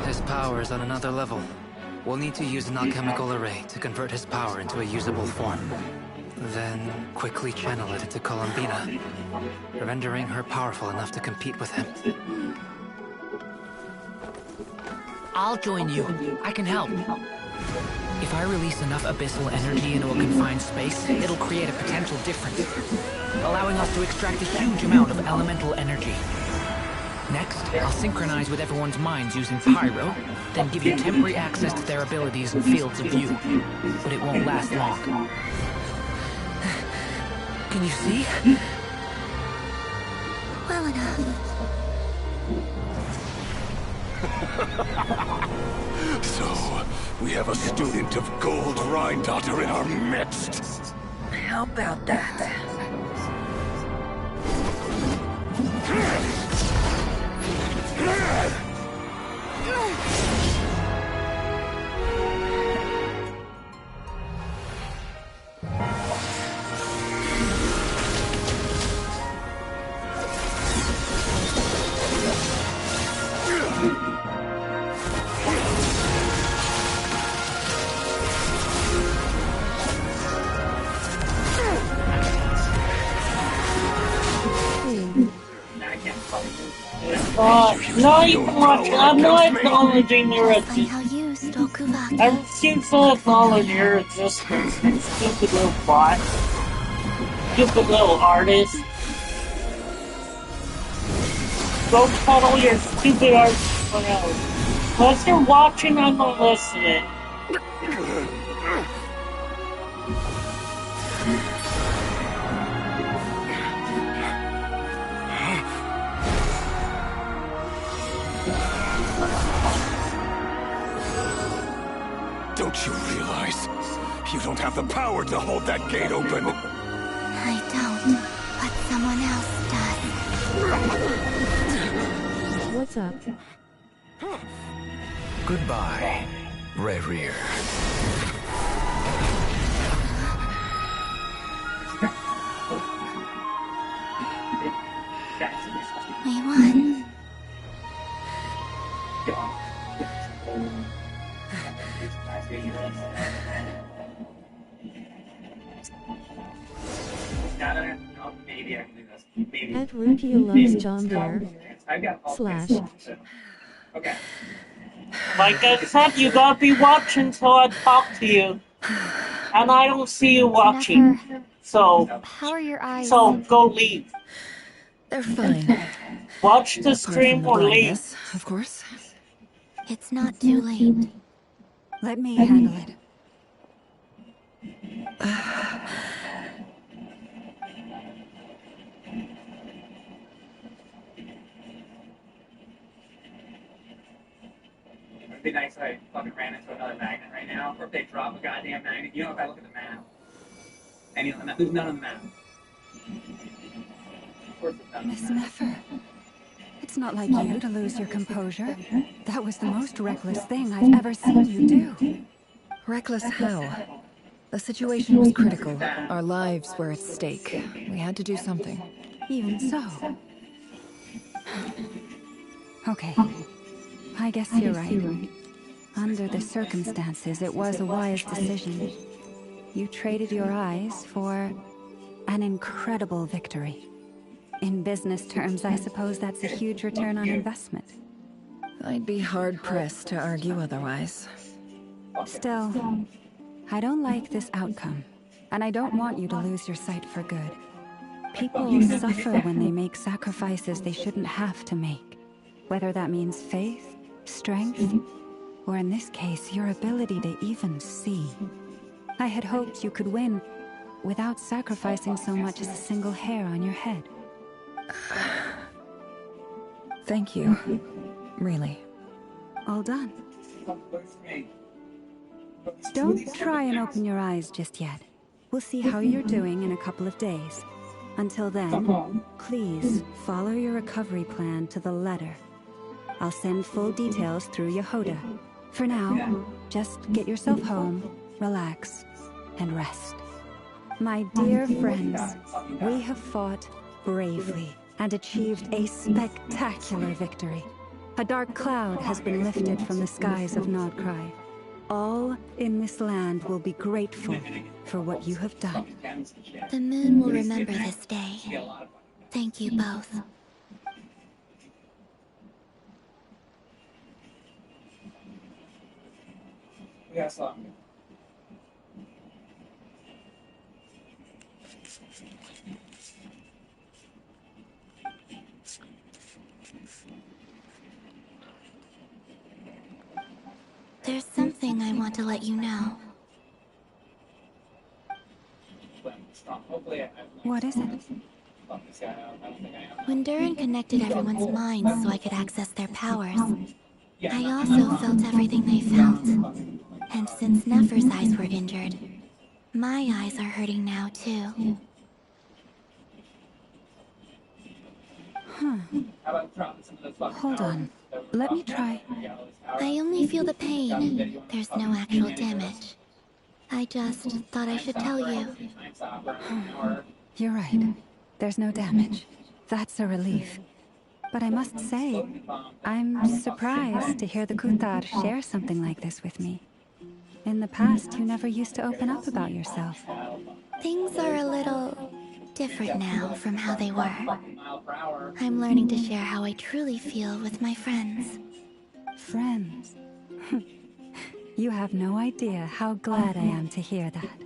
His power is on another level. We'll need to use an alchemical array to convert his power into a usable form. Then quickly channel it into Columbina, rendering her powerful enough to compete with him. I'll join you. I can help. If I release enough abyssal energy into a confined space, it'll create a potential difference, allowing us to extract a huge amount of elemental energy. Next, I'll synchronize with everyone's minds using Pyro, then give you temporary access to their abilities and fields of view. But it won't last long. Can you see? Well enough. So, we have a student of Gold Rhine-Daughter in our midst. How about that? Not even watching. I'm not acknowledging your existence. I refuse to acknowledge your existence, you stupid little bot. Stupid little artist. Go tunnel your stupid art somewhere else. Unless you're watching, I'm not listening. Don't you realize? You don't have the power to hold that gate open. I don't, but someone else does. What's up? Goodbye, Rerir. We won. At Rukia loves John Bear. Slash. Okay. Like I said, you gotta be watching till I talk to you. And I don't see you watching. So, How are your eyes? so go leave. They're fine. Watch the Apart stream from the or leave. blindness, of course. It's not too late. Let me handle it. It'd be nice if I fucking ran into another magnet right now, or if they drop a goddamn magnet. You know, if I look at the map, and there's none on the map. Miss Nefer, it's not like you to lose your composure. That was the most reckless thing I've ever seen you do. Reckless how? The situation was critical. Our lives were at stake. We had to do something. Even so. Okay. I guess you're right. Under the circumstances, it was a wise decision. You traded your eyes for an incredible victory. In business terms, I suppose that's a huge return on investment. I'd be hard-pressed to argue otherwise. Still, I don't like this outcome, and I don't want you to lose your sight for good. People suffer when they make sacrifices they shouldn't have to make. Whether that means faith, strength, or in this case, your ability to even see. I had hoped you could win without sacrificing so much as a single hair on your head. Thank you. Really. All done. Don't try and open your eyes just yet. We'll see how you're doing in a couple of days. Until then, please follow your recovery plan to the letter. I'll send full details through Yehoda. For now, just get yourself home, relax, and rest. My dear friends, we have fought bravely and achieved a spectacular victory. A dark cloud has been lifted from the skies of Nodcry. All in this land will be grateful for what you have done. The moon will remember this day. Thank you both. There's something I want to let you know. What is it? When Durin connected everyone's minds so I could access their powers, I also felt everything they felt. And since Nefer's eyes were injured, my eyes are hurting now too. Huh. Hold on. Let me try. I only feel the pain. There's no actual damage. I just thought I should tell you. You're right. There's no damage. That's a relief. But I must say, I'm surprised to hear the Kuthar share something like this with me. In the past, you never used to open up about yourself. Things are a little different now from how they were. I'm learning to share how I truly feel with my friends. Friends? You have no idea how glad I am to hear that.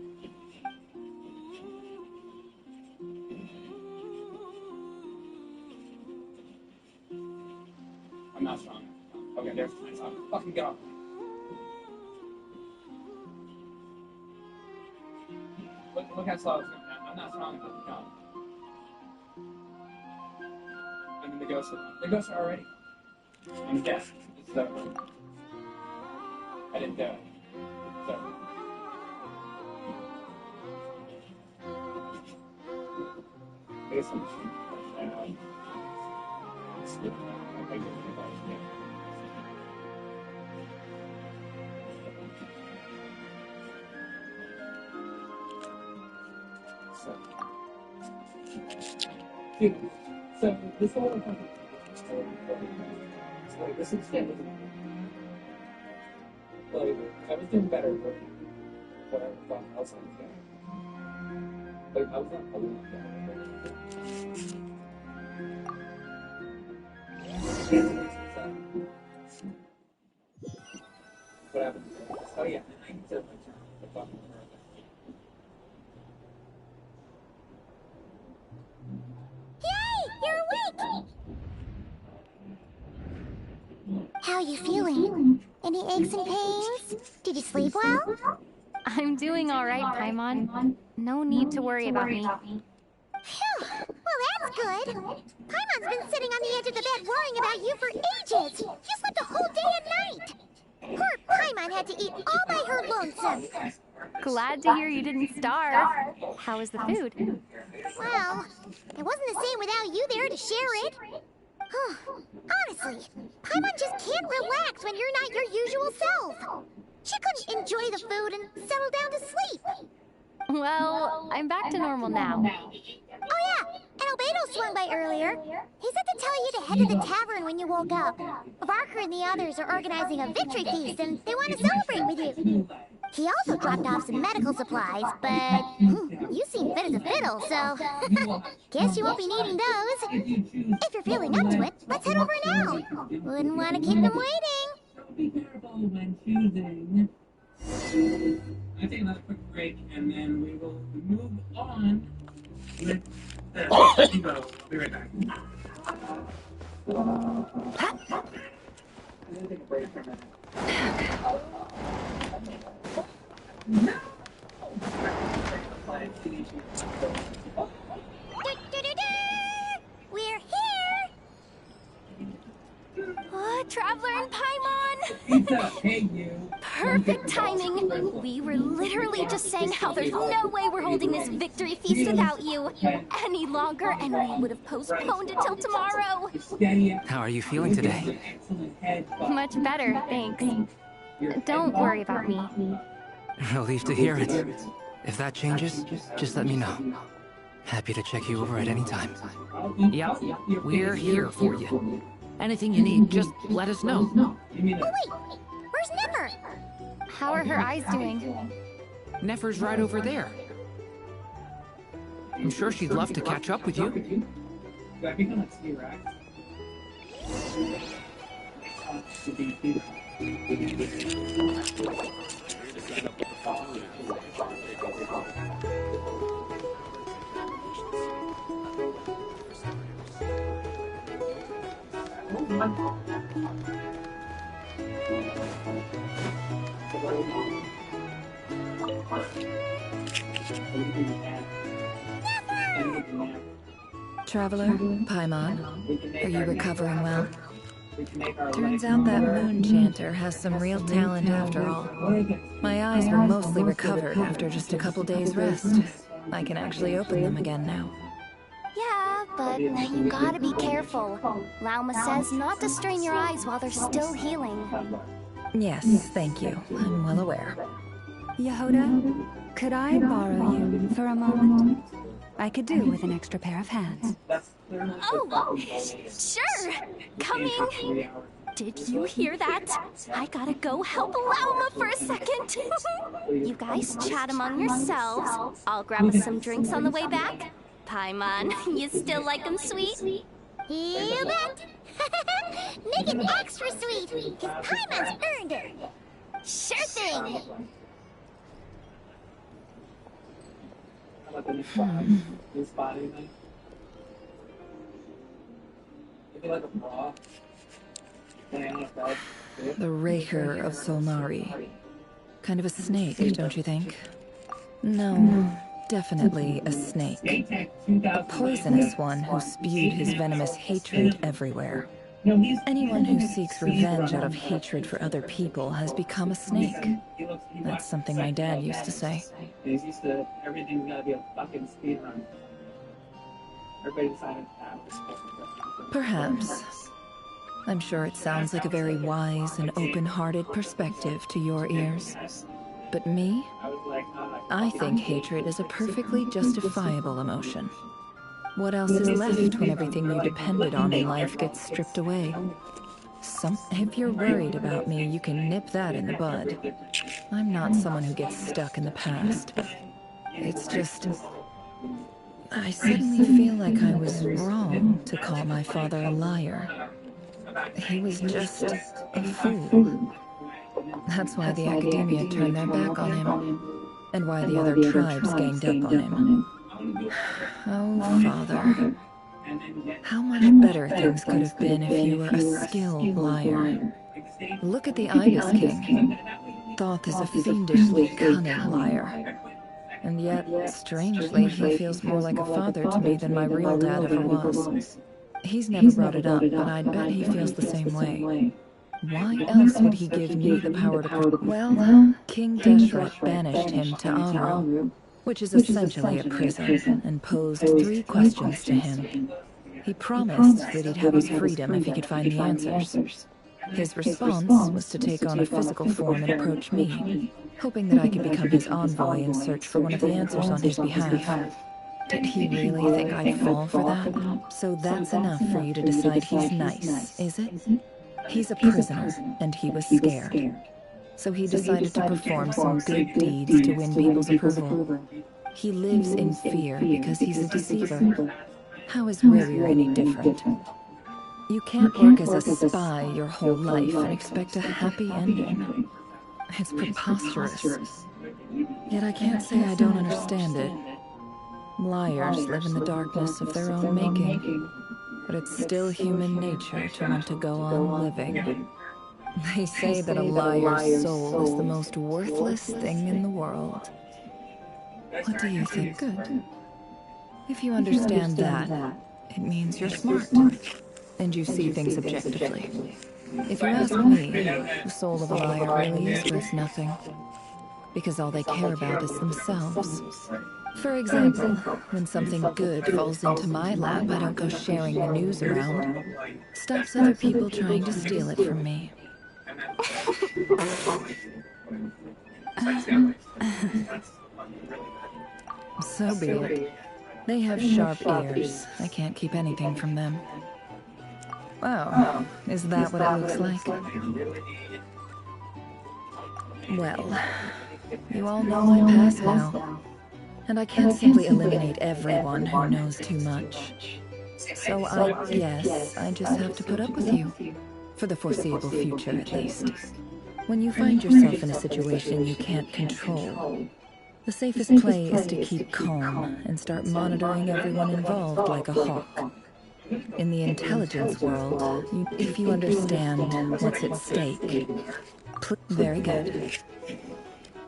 I'm not strong. Okay, there's my song. Fucking get off. Look how slow it's going. I'm not strong enough to jump. I'm in the ghost. The ghosts are already. I'm deaf. This is over. I didn't do it. It's over. I guess I'm just going so this whole like this is like I was doing better for whatever fun else I was doing. Like I was not probably not what happened? Oh yeah, I can tell my turn. The fucking You're awake! How are you feeling? Any aches and pains? Did you sleep well? I'm doing all right, Paimon. No need to worry about me. Phew! Well, that's good. Paimon's been sitting on the edge of the bed worrying about you for ages. You slept a whole day and night. Poor Paimon had to eat all by her lonesome. Glad to hear you didn't starve. How was the food? Well, it wasn't the same without you there to share it. Honestly, Paimon just can't relax when you're not your usual self. She couldn't enjoy the food and settle down to sleep. Well, I'm back to normal now. Oh yeah, and Albedo swung by earlier. He said to tell you to head to the tavern when you woke up. Barker and the others are organizing a victory feast and they want to celebrate with you. He also dropped off some medical supplies, but you seem fit as a fiddle, so guess you won't be needing those. If you're feeling up to it, let's head over now. Wouldn't want to keep them waiting. Be careful when choosing. I take another quick break, and then we will move on with the I'll be right back. I'm gonna take a break for a minute. No! We're here! Oh, Traveler and Paimon! Pizza, hey you! Perfect timing! We were literally just saying how there's no way we're holding this victory feast without you any longer, and we would have postponed it till tomorrow. How are you feeling today? Much better, thanks. Don't worry about me. Relieved to hear it. If that changes, just let me know. Happy to check you over at any time. Yep, we're here for you. Anything you need, just let us know. Oh wait, where's Nipper? How are her eyes doing? Nefer's right over there. I'm sure she'd love to catch up with you. Do I become like T-Rex? Traveler, Paimon, are you recovering well? Turns out that moon chanter has some real talent after all. My eyes were mostly recovered after just a couple days rest. I can actually open them again now. Yeah, but you gotta be careful. Lauma says not to strain your eyes while they're still healing. Yes, thank you. I'm well aware. Yehoda, could I borrow you for a moment? I could do with an extra pair of hands. Oh, sure. Coming. Did you hear that? I gotta go help Lauma for a second. You guys chat among yourselves. I'll grab us some drinks on the way back. Paimon, you still like them sweet? You bet! Make it extra sweet, because Paimon's earned it. Sure thing! New spot, anything? Maybe like a bra? Laying on a bed? The Raker of Solnari. Kind of a snake, don't you think? No, definitely a snake. A poisonous one who spewed his venomous hatred everywhere. Anyone who seeks revenge out of hatred for other people has become a snake. That's something my dad used to say. He's used to everything's gotta be a fucking speed run. Everybody decided that. Perhaps. I'm sure it sounds like a very wise and open-hearted perspective to your ears. But me? I think hatred is a perfectly justifiable emotion. What else is left when everything you depended on in life gets stripped away? If you're worried about me, you can nip that in the bud. I'm not someone who gets stuck in the past. It's just... I suddenly feel like I was wrong to call my father a liar. He was just a fool. That's why the academia turned their back on him, and why the other tribes ganged up on him. Oh, Father. How much better things could have been if you were a skilled liar. Look at the Ibis King. Thoth is a fiendishly cunning liar. And yet, strangely, he feels more like a father to me than my real dad ever was. He's never brought it up, but I'd bet he feels the same way. Why else would he give me the power to... Well, King Deshret banished him to Amru. which is essentially a prison, and posed 3 questions to him. He promised that he'd have his freedom if he could find the answers. His response was to take on a physical form and approach me, hoping that I could become his envoy and search for one of the answers on his behalf. Did he really think I'd fall for that? So that's enough for you to decide he's nice, is it? He's a prisoner, and he was scared. So he decided to perform some good deeds to win people's approval. He lives in fear because he's a deceiver. How is Warrior any different? You can't work as a spy your whole life and expect a happy ending. It's preposterous. Yet I can't say I don't understand it. Liars live in the darkness of their own making, but it's still human nature to want to go on living. They say that a liar's soul is the most worthless thing in the world. What do you think? Good. If you understand that, it means you're smart, and you see things objectively. If you ask me, the soul of a liar really is worth nothing, because all they care about is themselves. For example, when something good falls into my lap, I don't go sharing the news around. Stops other people trying to steal it from me. So be it. They have sharp ears. I can't keep anything from them. Oh, is that what it looks like? Well, you all know my past now. And I can't simply eliminate everyone who knows too much. So I guess I just have to put up with you. For the foreseeable future, at least. When you find yourself in a situation you can't control, the safest play is to keep calm and start monitoring everyone involved like a hawk. In the intelligence world, if you understand what's at stake. Very good.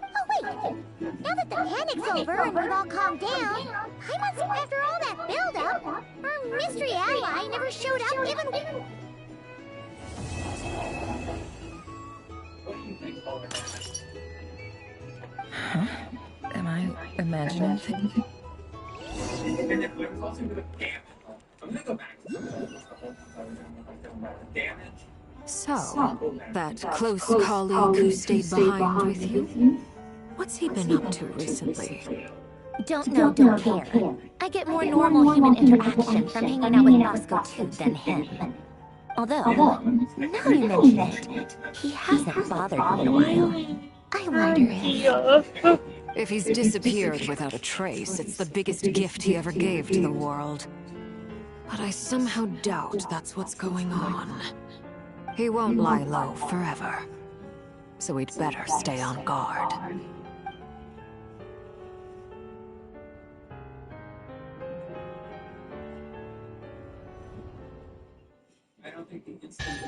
Oh wait! Now that the panic's over and we've all calmed down, after all that build-up, our mystery ally never showed up even... Huh? Am I imagining things? So, that close colleague who stayed behind with you? What's he been up to recently? Don't know, don't care. I get more normal human interaction from hanging out with Bosco too than him. Although, now you mention it, he hasn't bothered me in a while. I wonder if... If he's disappeared without a trace, it's the biggest gift he ever gave to the world. But I somehow doubt that's what's going on. He won't lie low forever. So we'd better stay on guard. I don't think the instant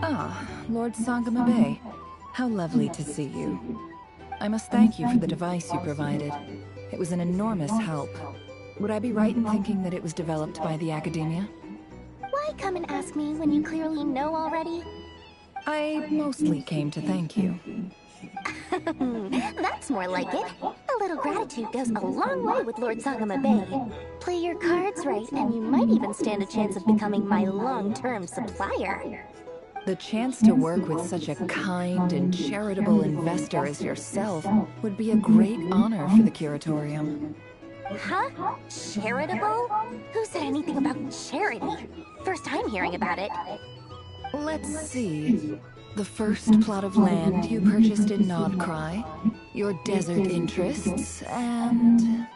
Ah, Lord Sangama Bay. How lovely to see you. I must thank you for the device you provided. It was an enormous help. Would I be right in thinking that it was developed by the Academia? Why come and ask me when you clearly know already? I mostly came to thank you. That's more like it. A little gratitude goes a long way with Lord Sangama Bay. Play your cards right, and you might even stand a chance of becoming my long-term supplier. The chance to work with such a kind and charitable investor as yourself would be a great honor for the Curatorium. Huh? Charitable? Who said anything about charity? First time hearing about it. Let's see. The first plot of land you purchased in Nodcry, your desert interests, and...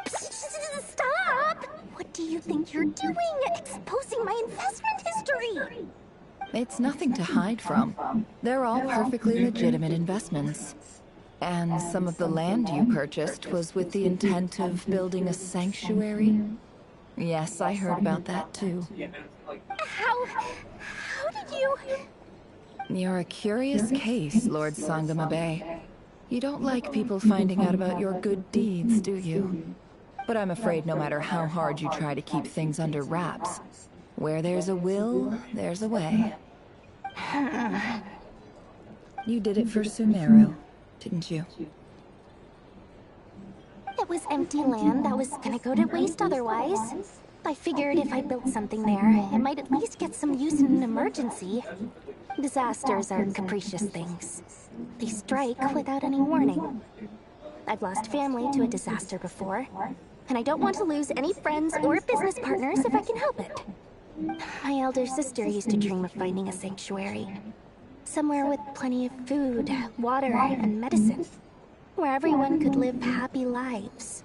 Stop! What do you think you're doing? Exposing my investment history! It's nothing to hide from. They're all perfectly legitimate investments. And some of the land you purchased was with the intent of building a sanctuary? Yes, I heard about that too. How did you... You're a curious case, Lord Sangama Bay. You don't like people finding out about your good deeds, do you? But I'm afraid no matter how hard you try to keep things under wraps, where there's a will, there's a way. You did it for Sumeru, didn't you? It was empty land that was gonna go to waste otherwise. I figured if I built something there, it might at least get some use in an emergency. Disasters are capricious things. They strike without any warning. I've lost family to a disaster before, and I don't want to lose any friends or business partners if I can help it. My elder sister used to dream of finding a sanctuary. Somewhere with plenty of food, water, and medicine. Where everyone could live happy lives.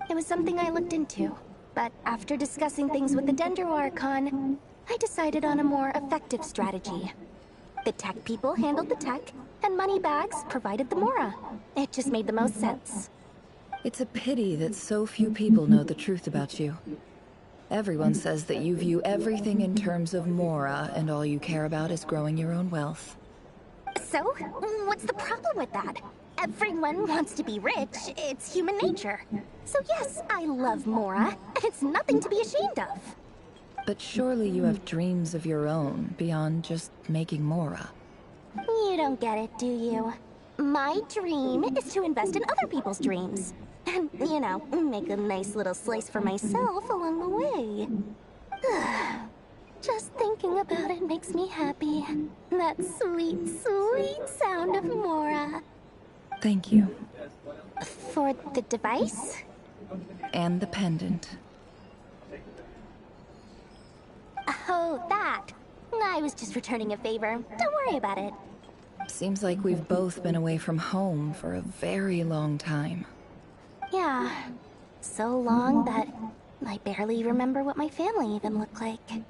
It was something I looked into, but after discussing things with the Dendro Archon, I decided on a more effective strategy. The tech people handled the tech, and Moneybags provided the Mora. It just made the most sense. It's a pity that so few people know the truth about you. Everyone says that you view everything in terms of Mora, and all you care about is growing your own wealth. So, what's the problem with that? Everyone wants to be rich. It's human nature. So yes, I love Mora, and it's nothing to be ashamed of. But surely you have dreams of your own, beyond just making Mora. You don't get it, do you? My dream is to invest in other people's dreams. And, you know, make a nice little slice for myself along the way. Just thinking about it makes me happy. That sweet, sweet sound of Mora. Thank you. For the device? And the pendant. Oh, that. I was just returning a favor. Don't worry about it. Seems like we've both been away from home for a very long time. Yeah. So long that I barely remember what my family even looked like.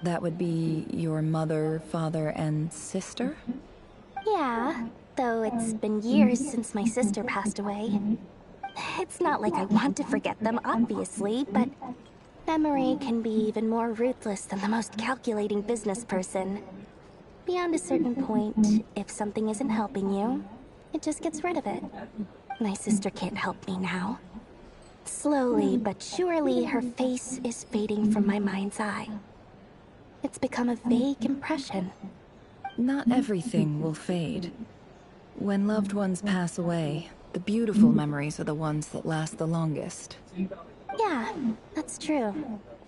That would be your mother, father, and sister? Yeah, though it's been years since my sister passed away. It's not like I want to forget them, obviously, but memory can be even more ruthless than the most calculating business person. Beyond a certain point, if something isn't helping you, it just gets rid of it. My sister can't help me now. Slowly but surely, her face is fading from my mind's eye. It's become a vague impression. Not everything will fade. When loved ones pass away, the beautiful memories are the ones that last the longest. Yeah, that's true.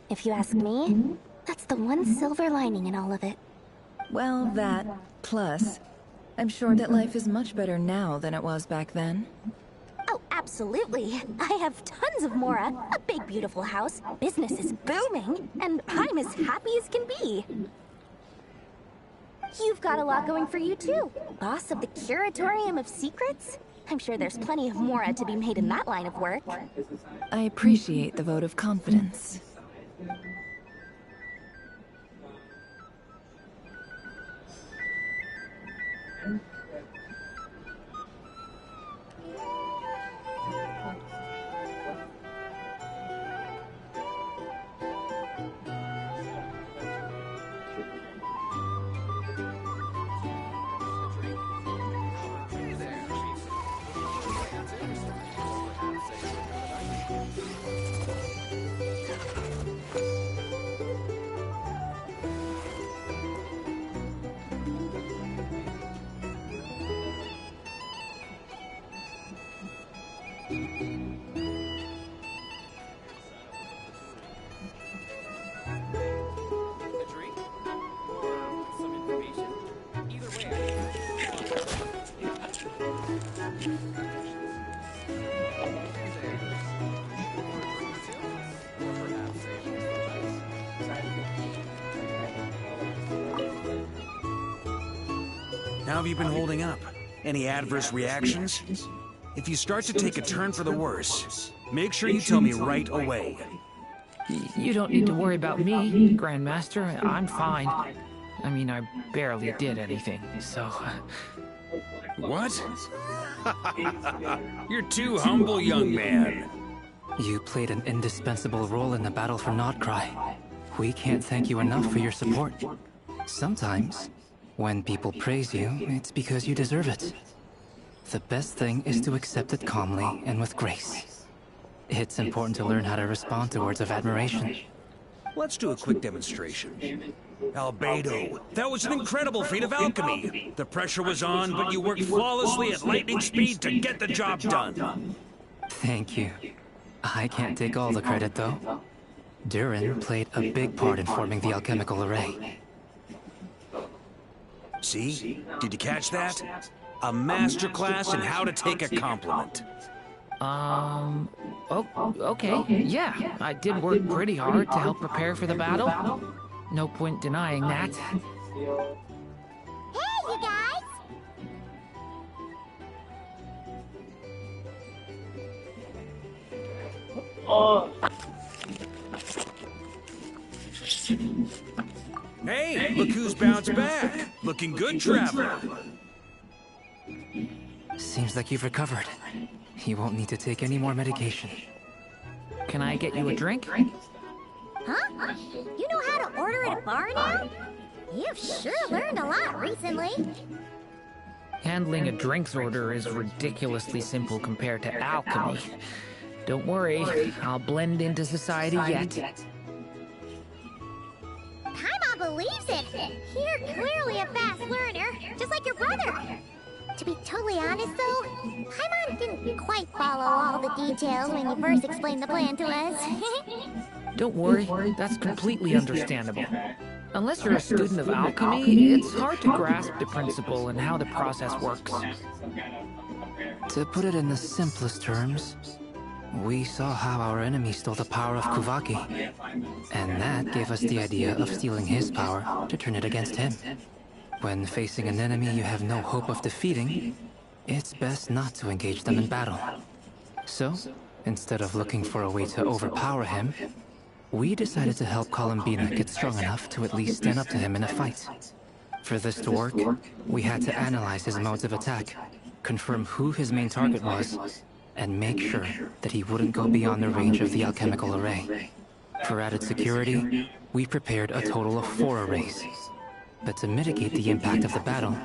If you ask me, that's the one silver lining in all of it. Well, that, plus, I'm sure that life is much better now than it was back then. Oh, absolutely. I have tons of Mora, a big beautiful house, business is booming, and I'm as happy as can be. You've got a lot going for you too. Boss of the Curatorium of Secrets? I'm sure there's plenty of Mora to be made in that line of work. I appreciate the vote of confidence. How have you been holding up? Any adverse reactions? If you start to take a turn for the worse, make sure you tell me right away. You don't need to worry about me, Grandmaster. I'm fine. I mean, I barely did anything, so... What? You're too humble, young man. You played an indispensable role in the battle for Notcry. We can't thank you enough for your support. Sometimes, when people praise you, it's because you deserve it. The best thing is to accept it calmly and with grace. It's important to learn how to respond to words of admiration. Let's do a quick demonstration. Albedo, that was an incredible feat of alchemy. The pressure was on, but you worked flawlessly at lightning speed to get the job done. Thank you. I can't take all the credit, though. Durin played a big part in forming the alchemical array. See? Did you catch that? A masterclass in how to take a compliment. Okay, yeah. I did work pretty hard to help prepare for the battle. No point denying that. Hey, you guys! Hey, look who's bounced back. Looking good, Traveler. Seems like you've recovered. You won't need to take any more medication. Can I get you a drink? Huh? You know how to order at a bar now? You've sure learned a lot recently. Handling a drinks order is ridiculously simple compared to alchemy. Don't worry, I'll blend into society yet. Paimon believes it. You're clearly a fast learner, just like your brother. To be totally honest, though, Paimon didn't quite follow all the details when you first explained the plan to us. Don't worry, that's completely understandable. Unless you're a student of alchemy, it's hard to grasp the principle and how the process works. To put it in the simplest terms, we saw how our enemy stole the power of Kuvaki, and that gave us the idea of stealing his power to turn it against him. When facing an enemy you have no hope of defeating, it's best not to engage them in battle. So, instead of looking for a way to overpower him, we decided to help Columbina get strong enough to at least stand up to him in a fight. For this to work, we had to analyze his modes of attack, confirm who his main target was, and make sure that he wouldn't go beyond the range of the alchemical array. For added security, we prepared a total of 4 arrays. But to mitigate the impact of the battle,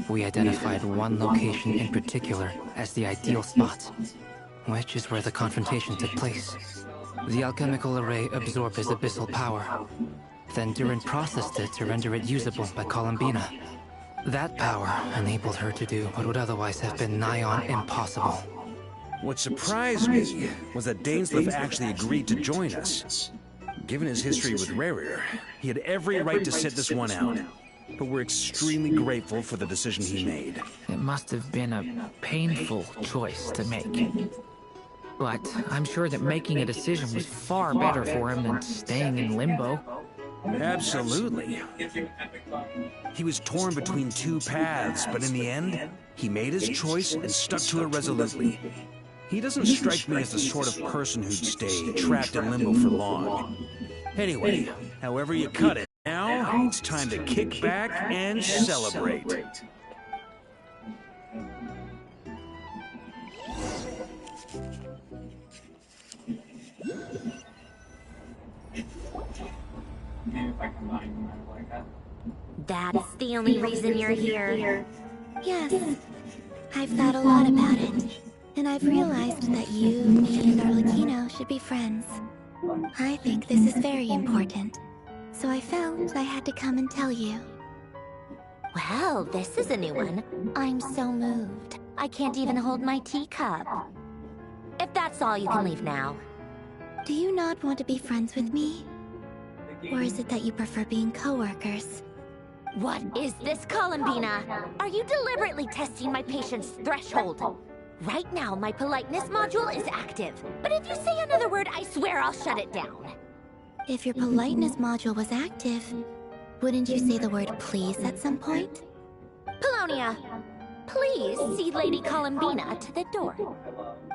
we identified one location in particular as the ideal spot, which is where the confrontation took place. The alchemical array absorbed his abyssal power. Then Durin processed it to render it usable by Columbina. That power enabled her to do what would otherwise have been nigh on impossible. What surprised me was that Dainsleif actually agreed to join us. Given his history with Rerir, he had every right to sit this one out. But we're extremely grateful for the decision he made. It must have been a painful choice to make. But I'm sure that making a decision was far better for him than staying in limbo. Absolutely. He was torn between 2 paths, but in the end, he made his choice and stuck to it resolutely. He doesn't strike me as the sort of person who'd stay trapped in limbo for long. Anyway, however you cut it, now it's time to kick back and celebrate. That's the only reason you're here. Yes, I've thought a lot about it. And I've realized that you and Arlecchino should be friends. I think this is very important. So I felt I had to come and tell you. Well, this is a new one. I'm so moved. I can't even hold my teacup. If that's all, you can leave now. Do you not want to be friends with me? Or is it that you prefer being co-workers? What is this, Columbina? Are you deliberately testing my patience threshold? Right now, my politeness module is active. But if you say another word, I swear I'll shut it down. If your politeness module was active, wouldn't you say the word please at some point? Polonia, please see Lady Columbina to the door.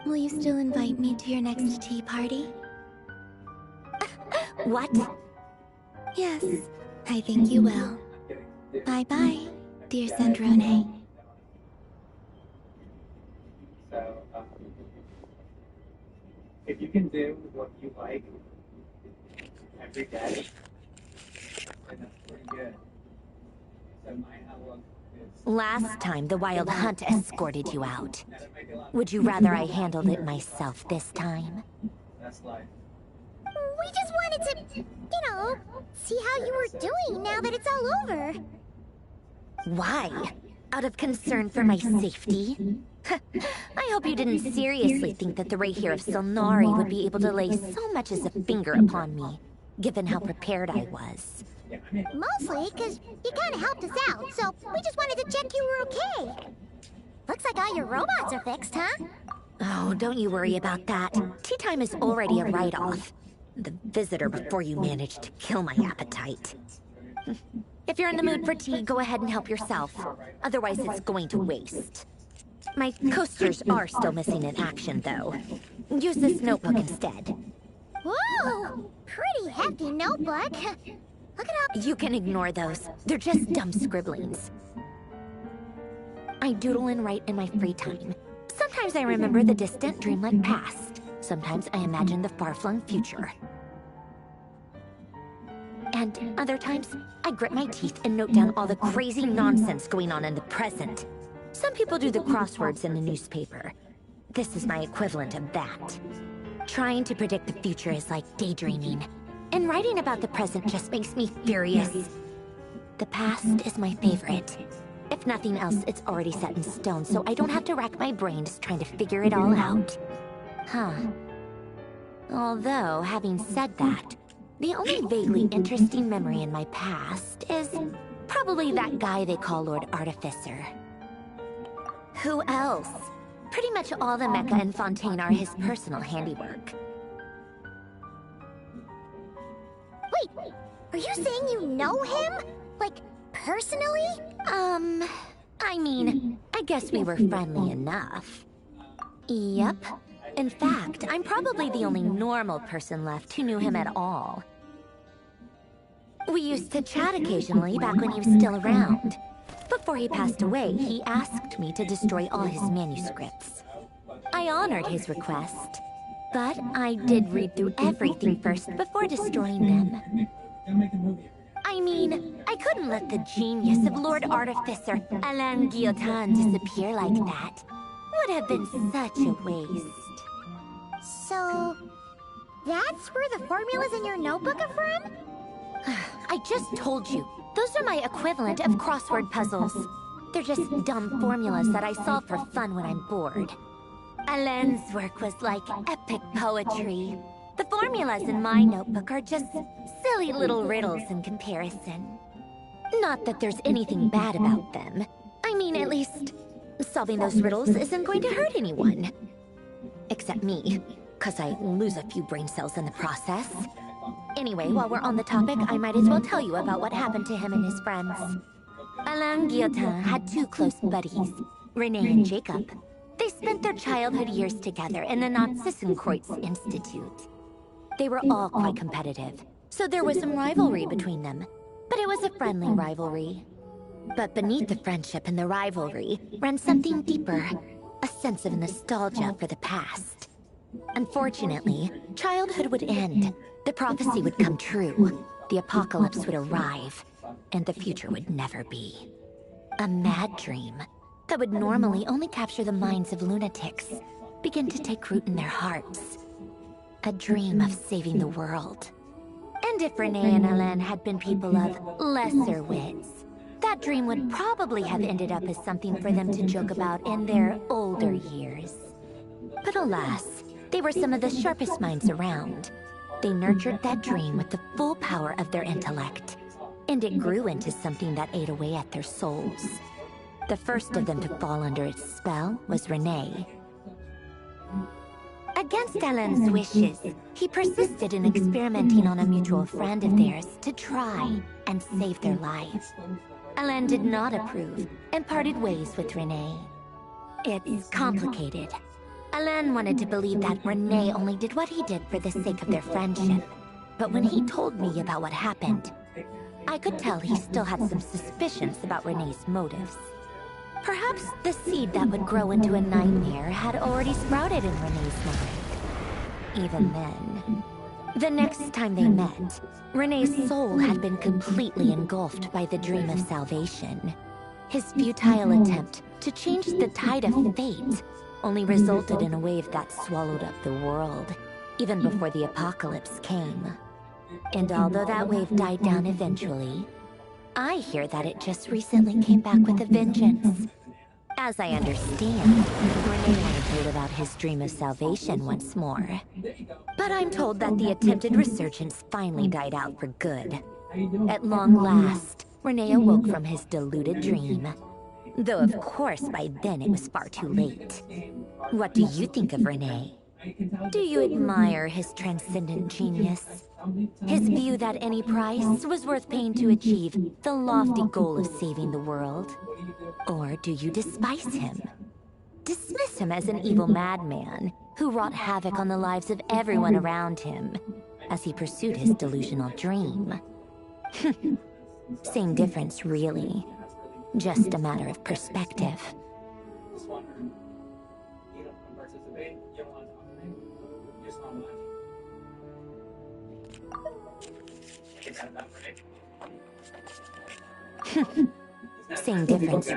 Will you still invite me to your next tea party? What? Yes, I think you will. Bye-bye, dear Sandrone. So, if you can do what you like every day, then that's pretty good. So my outlook Last time, the Wild Hunt escorted you out. Would you rather I handled it myself this time? We just wanted to, see how you were doing now that it's all over. Why? Out of concern for my safety? I hope you didn't seriously think that the Rayhir of Solnari would be able to lay so much as a finger upon me, given how prepared I was. Mostly because you kind of helped us out, so we just wanted to check you were okay. Looks like all your robots are fixed, huh? Oh, don't you worry about that. Tea time is already a write-off. The visitor before you managed to kill my appetite. If you're in the mood for tea, go ahead and help yourself. Otherwise, it's going to waste. My coasters are still missing in action, though. Use this notebook instead. Whoa! Pretty hefty notebook. Look at how... You can ignore those. They're just dumb scribblings. I doodle and write in my free time. Sometimes I remember the distant, dreamlike past. Sometimes I imagine the far-flung future. And other times, I grit my teeth and note down all the crazy nonsense going on in the present. Some people do the crosswords in the newspaper. This is my equivalent of that. Trying to predict the future is like daydreaming. And writing about the present just makes me furious. The past is my favorite. If nothing else, it's already set in stone, so I don't have to rack my brains trying to figure it all out. Huh. Although, having said that, the only vaguely interesting memory in my past is probably that guy they call Lord Artificer. Who else? Pretty much all the mecha in Fontaine are his personal handiwork. Wait, are you saying you know him? Like, personally? I mean, I guess we were friendly enough. Yep. In fact, I'm probably the only normal person left who knew him at all. We used to chat occasionally back when he was still around. Before he passed away, he asked me to destroy all his manuscripts. I honored his request, but I did read through everything first before destroying them. I mean, I couldn't let the genius of Lord Artificer Alain Guillotin disappear like that. Would have been such a waste. So, that's where the formulas in your notebook are from? I just told you. Those are my equivalent of crossword puzzles. They're just dumb formulas that I solve for fun when I'm bored. Alain's work was like epic poetry. The formulas in my notebook are just silly little riddles in comparison. Not that there's anything bad about them. I mean, at least, solving those riddles isn't going to hurt anyone. Except me, 'cause I lose a few brain cells in the process. Anyway, while we're on the topic, I might as well tell you about what happened to him and his friends. Alain Guillotin had two close buddies, Renee and Jacob. They spent their childhood years together in the Narzissenkreuz Institute. They were all quite competitive, so there was some rivalry between them, but it was a friendly rivalry. But beneath the friendship and the rivalry ran something deeper, a sense of nostalgia for the past. Unfortunately, childhood would end, the prophecy would come true, the apocalypse would arrive, and the future would never be. A mad dream that would normally only capture the minds of lunatics begin to take root in their hearts. A dream of saving the world. And if Renee and Alain had been people of lesser wits, that dream would probably have ended up as something for them to joke about in their older years. But alas, they were some of the sharpest minds around. They nurtured that dream with the full power of their intellect, and it grew into something that ate away at their souls. The first of them to fall under its spell was Renee. Against Alain's wishes, he persisted in experimenting on a mutual friend of theirs to try and save their lives. Alain did not approve and parted ways with Renee. It's complicated. Alain wanted to believe that Renee only did what he did for the sake of their friendship. But when he told me about what happened, I could tell he still had some suspicions about Renee's motives. Perhaps the seed that would grow into a nightmare had already sprouted in Renee's mind. Even then. The next time they met, Renee's soul had been completely engulfed by the dream of salvation. His futile attempt to change the tide of fate only resulted in a wave that swallowed up the world, even before the apocalypse came. And although that wave died down eventually, I hear that it just recently came back with a vengeance. As I understand, Renee wanted to live out his dream of salvation once more. But I'm told that the attempted resurgence finally died out for good. At long last, Renee awoke from his deluded dream. Though of course by then it was far too late. What do you think of Renee? Do you admire his transcendent genius? His view that any price was worth paying to achieve the lofty goal of saving the world? Or do you despise him? Dismiss him as an evil madman who wrought havoc on the lives of everyone around him as he pursued his delusional dream? Same difference, really. Just a matter of perspective. Same difference.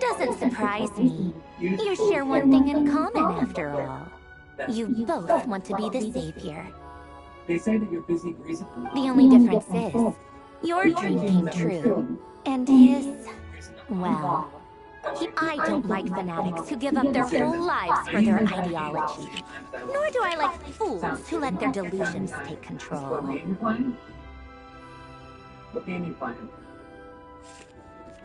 Doesn't surprise me. You share one thing in common, after all. You both want to be the savior. They say that you're busy greasing. The only difference is, your dream came true, and his, well, I don't like fanatics who give up their whole lives for their ideology. Nor do I like fools who let their delusions take control. What game you playing?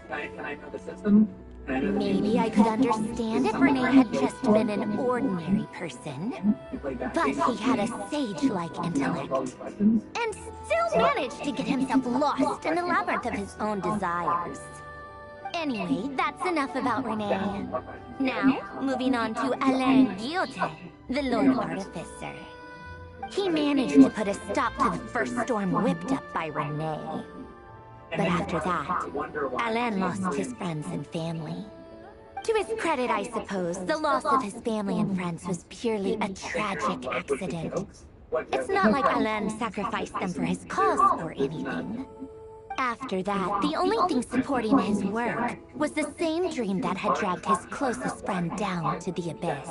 Can I know the system? Maybe I could understand if Renee had just been an ordinary person. But he had a sage-like intellect. And still managed to get himself lost in the labyrinth of his own desires. Anyway, that's enough about Renee. Now, moving on to Alain Guillotin, the Lord Artificer. He managed to put a stop to the first storm whipped up by Renee. But after that, Alain lost his friends and family. To his credit, I suppose, the loss of his family and friends was purely a tragic accident. It's not like Alain sacrificed them for his cause or anything. After that, the only thing supporting his work was the same dream that had dragged his closest friend down to the abyss.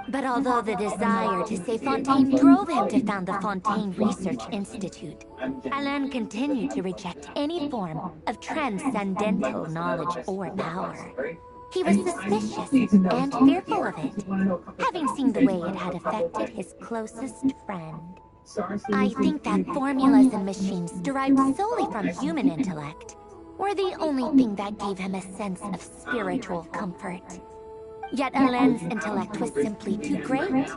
But although the desire to save Fontaine drove him to found the Fontaine Research Institute, Alain continued to reject any form of transcendental knowledge or power. He was suspicious and fearful of it, having seen the way it had affected his closest friend. I think that formulas and machines derived solely from human intellect were the only thing that gave him a sense of spiritual comfort. Yet Alain's intellect was simply too great.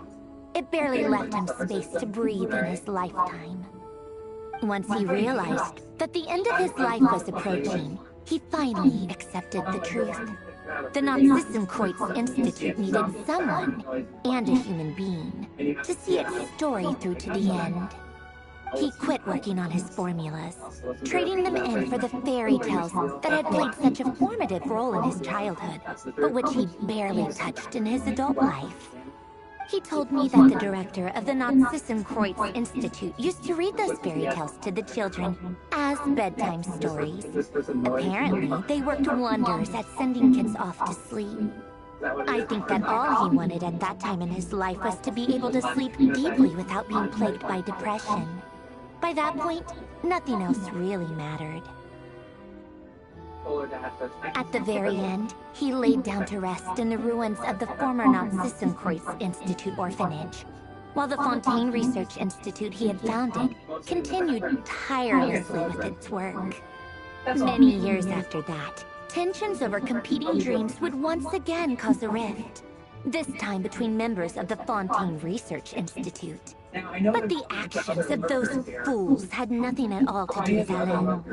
It barely left him space to breathe in his lifetime. Once he realized that the end of his life was approaching, he finally accepted the truth. The Nazissenkreuz Institute needed someone, and a human being, to see its story through to the end. He quit working on his formulas, trading them in for the fairy tales that had played such a formative role in his childhood, but which he barely touched in his adult life. He told me that the director of the Nazissenkreuz Institute used to read those fairy tales to the children as bedtime stories. Apparently, they worked wonders at sending kids off to sleep. I think that all he wanted at that time in his life was to be able to sleep deeply without being plagued by depression. By that point, nothing else really mattered. At the very end, he laid down to rest in the ruins of the former Nazissenkreuz Institute orphanage, while the Fontaine Research Institute he had founded continued tirelessly with its work. Many years after that, tensions over competing dreams would once again cause a rift, this time between members of the Fontaine Research Institute. But the actions of those fools had nothing at all to do with Alain.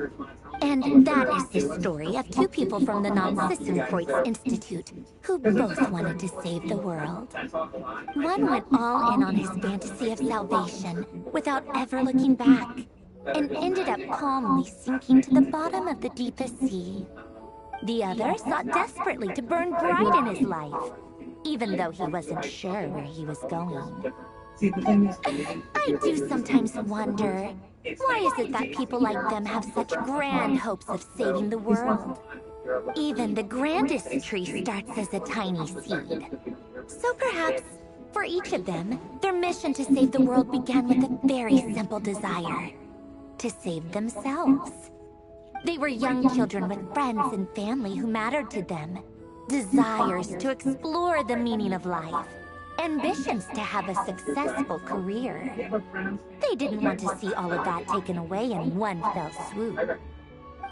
And that is the story of two people from the Nazissenkreuz Institute who both wanted to save the world. One went all in on his fantasy of salvation without ever looking back, and ended up calmly sinking to the bottom of the deepest sea. The other sought desperately to burn bright in his life, even though he wasn't sure where he was going. See, the thing is, I do sometimes wonder, why is it that people like them have such grand hopes of saving the world? Even the grandest tree starts as a tiny seed. So perhaps, for each of them, their mission to save the world began with a very simple desire: to save themselves. They were young children with friends and family who mattered to them, desires to explore the meaning of life, ambitions to have a successful career. They didn't want to see all of that taken away in one fell swoop.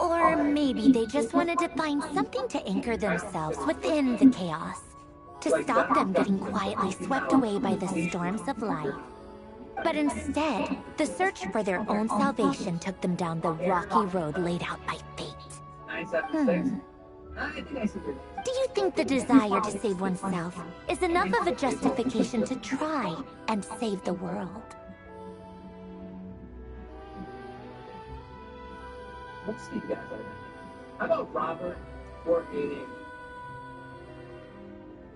Or maybe they just wanted to find something to anchor themselves within the chaos, to stop them getting quietly swept away by the storms of life. But instead, the search for their own salvation took them down the rocky road laid out by fate. Do you think the desire to save oneself is enough of a justification to try and save the world? Let's see, guys. How about Robert coordinating?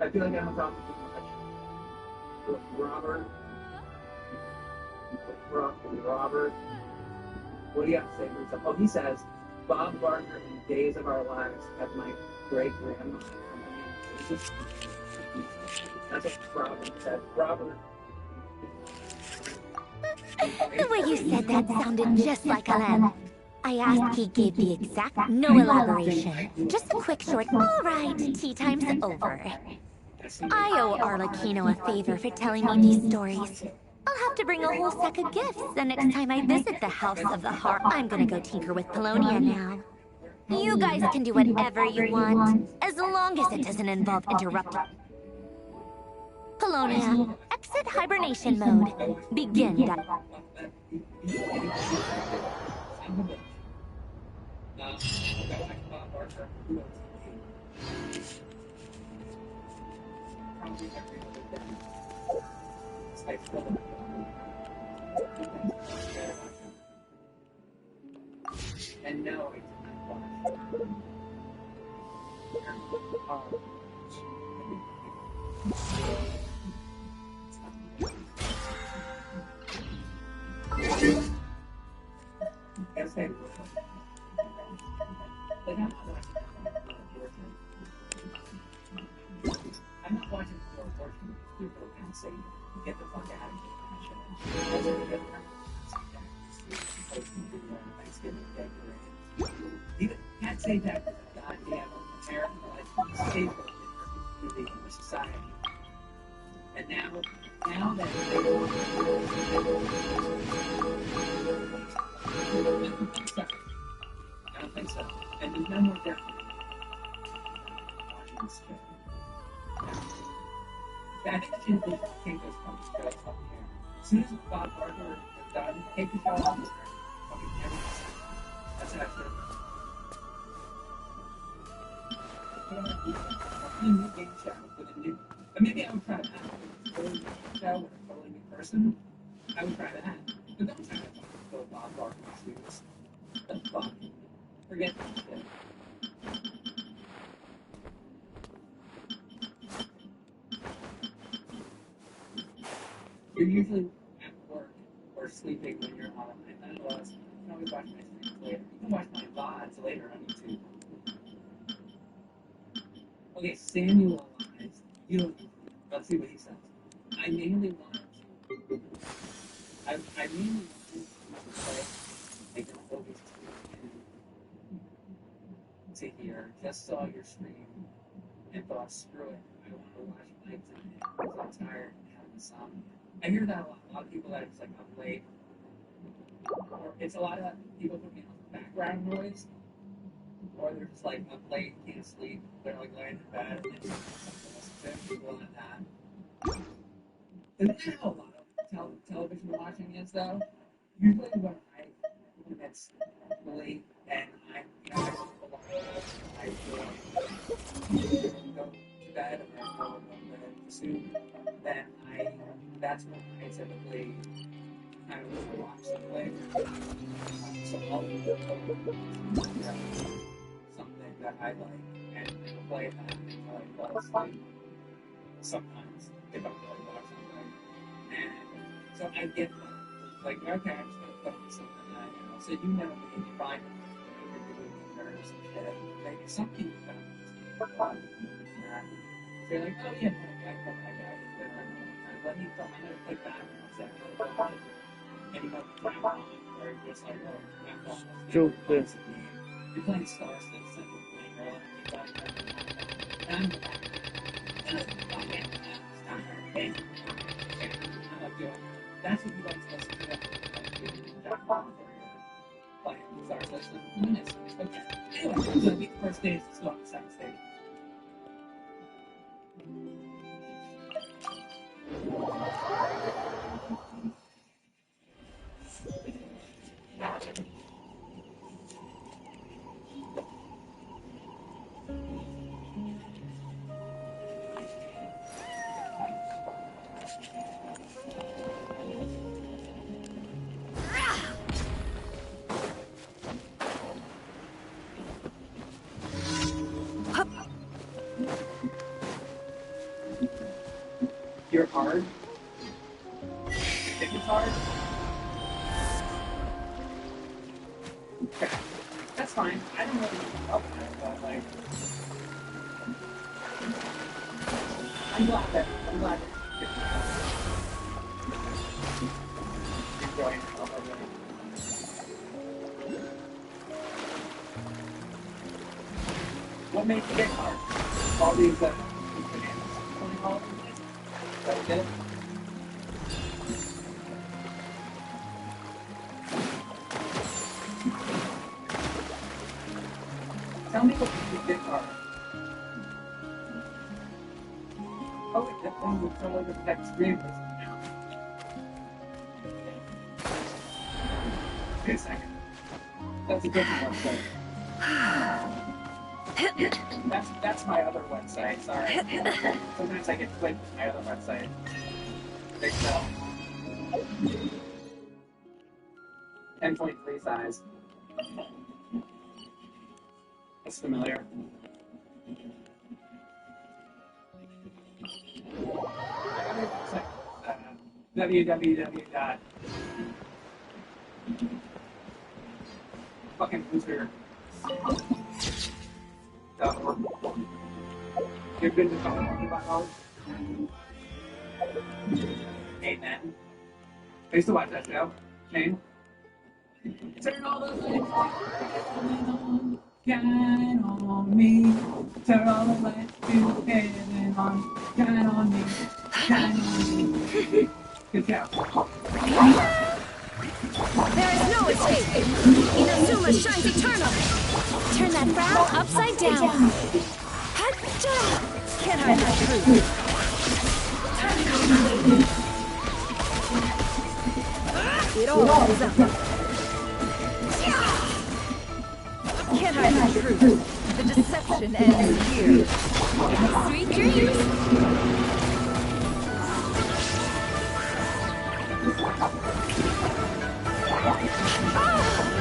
I feel like I don't talk too much. Robert. What do you have to say for yourself? Oh, he says, Bob Barker in Days of Our Lives had my great grandma. That's what Robert said. Robert. The way you said that sounded just like Alain. I asked, he gave the exact no elaboration. Just a quick short, all right, tea time's over. I owe Arlecchino a favor for telling me these stories. I'll have to bring a whole sack of gifts the next time I visit the House of the Heart. I'm gonna go tinker with Polonia now. You guys can do whatever you want, as long as it doesn't involve interrupting. Polonia, exit hibernation mode. Begin. And now it's I'm not watching for abortion. People can say, get the fuck out of here. Thanksgiving decorated. You can't say that to the goddamn American staple in the society. And now that I don't think so. And there's no more death. I think she can't just come straight up here. As soon as Bob Barker is done, take the show off the fucking everything. That's actually a new game show with a new. But maybe I would try that. A totally new show with a totally new person. I would try that. But don't try to go Bob Barker suits. The fuck. Forget that shit. You're usually at work or sleeping when you're on. And well, you can always watch my streams later. You can watch my VODs later on YouTube. Okay, Samuel lies. You don't. Let's see what he says. I mainly want. I mainly want to play. I don't always sit here. Just saw your stream and thought, screw it. I want to watch night tonight because I'm tired and have insomnia. I hear that a lot. A lot of people that it's like I'm late. Or it's a lot of people put me on background noise. Or they're just like, I'm late, can't sleep. They're like laying in bed and they do something else. People like that. Isn't that how a lot of television watching is though? Usually when it's late and I go to bed or I go to bed soon, then that's when I typically kind of watch something. So I'll something that I like and it'll play that until I fall asleep. Sometimes if I'm really watching something and So I get that. Like, okay, I'm just gonna focus on that, you know. So you know that you find you're doing nerves and shit. Maybe some people don't. So you're like, oh yeah, no, I got it. Let me throw my nose like that. And you got the time off, or you're just like, oh, I'm off. True. You're playing Star Citizen, you're playing Girl, and you're like, that's what you guys listen to. Like, Star Citizen. Okay. Anyway, so the first day is still on the second stage. You're hard. You think it's hard? Okay. That's fine. I don't really help with it, but like I'm glad that you're enjoying yourself over there. What made you get hard? All these bananas coming all over the place? That was it? Tell me what you did hard. Oh, wait, that thing was so like that screen was now. Wait a second. That's a different website. That's my other website, sorry. Sometimes I get clicked with my other website. Big stuff. 10.3 size. That's familiar. www. Fucking booster. You've been to California.com? Amen. I used to watch that show. Shane? Turn all the lights on, shine on me. Turn all the lights to heaven on, shine on me, shine on me. Good job. There is no escape. Inazuma shines eternal. Turn that frown upside down. Can't hide the truth. It all is up. Can't hide the truth. The deception ends here. Sweet dreams.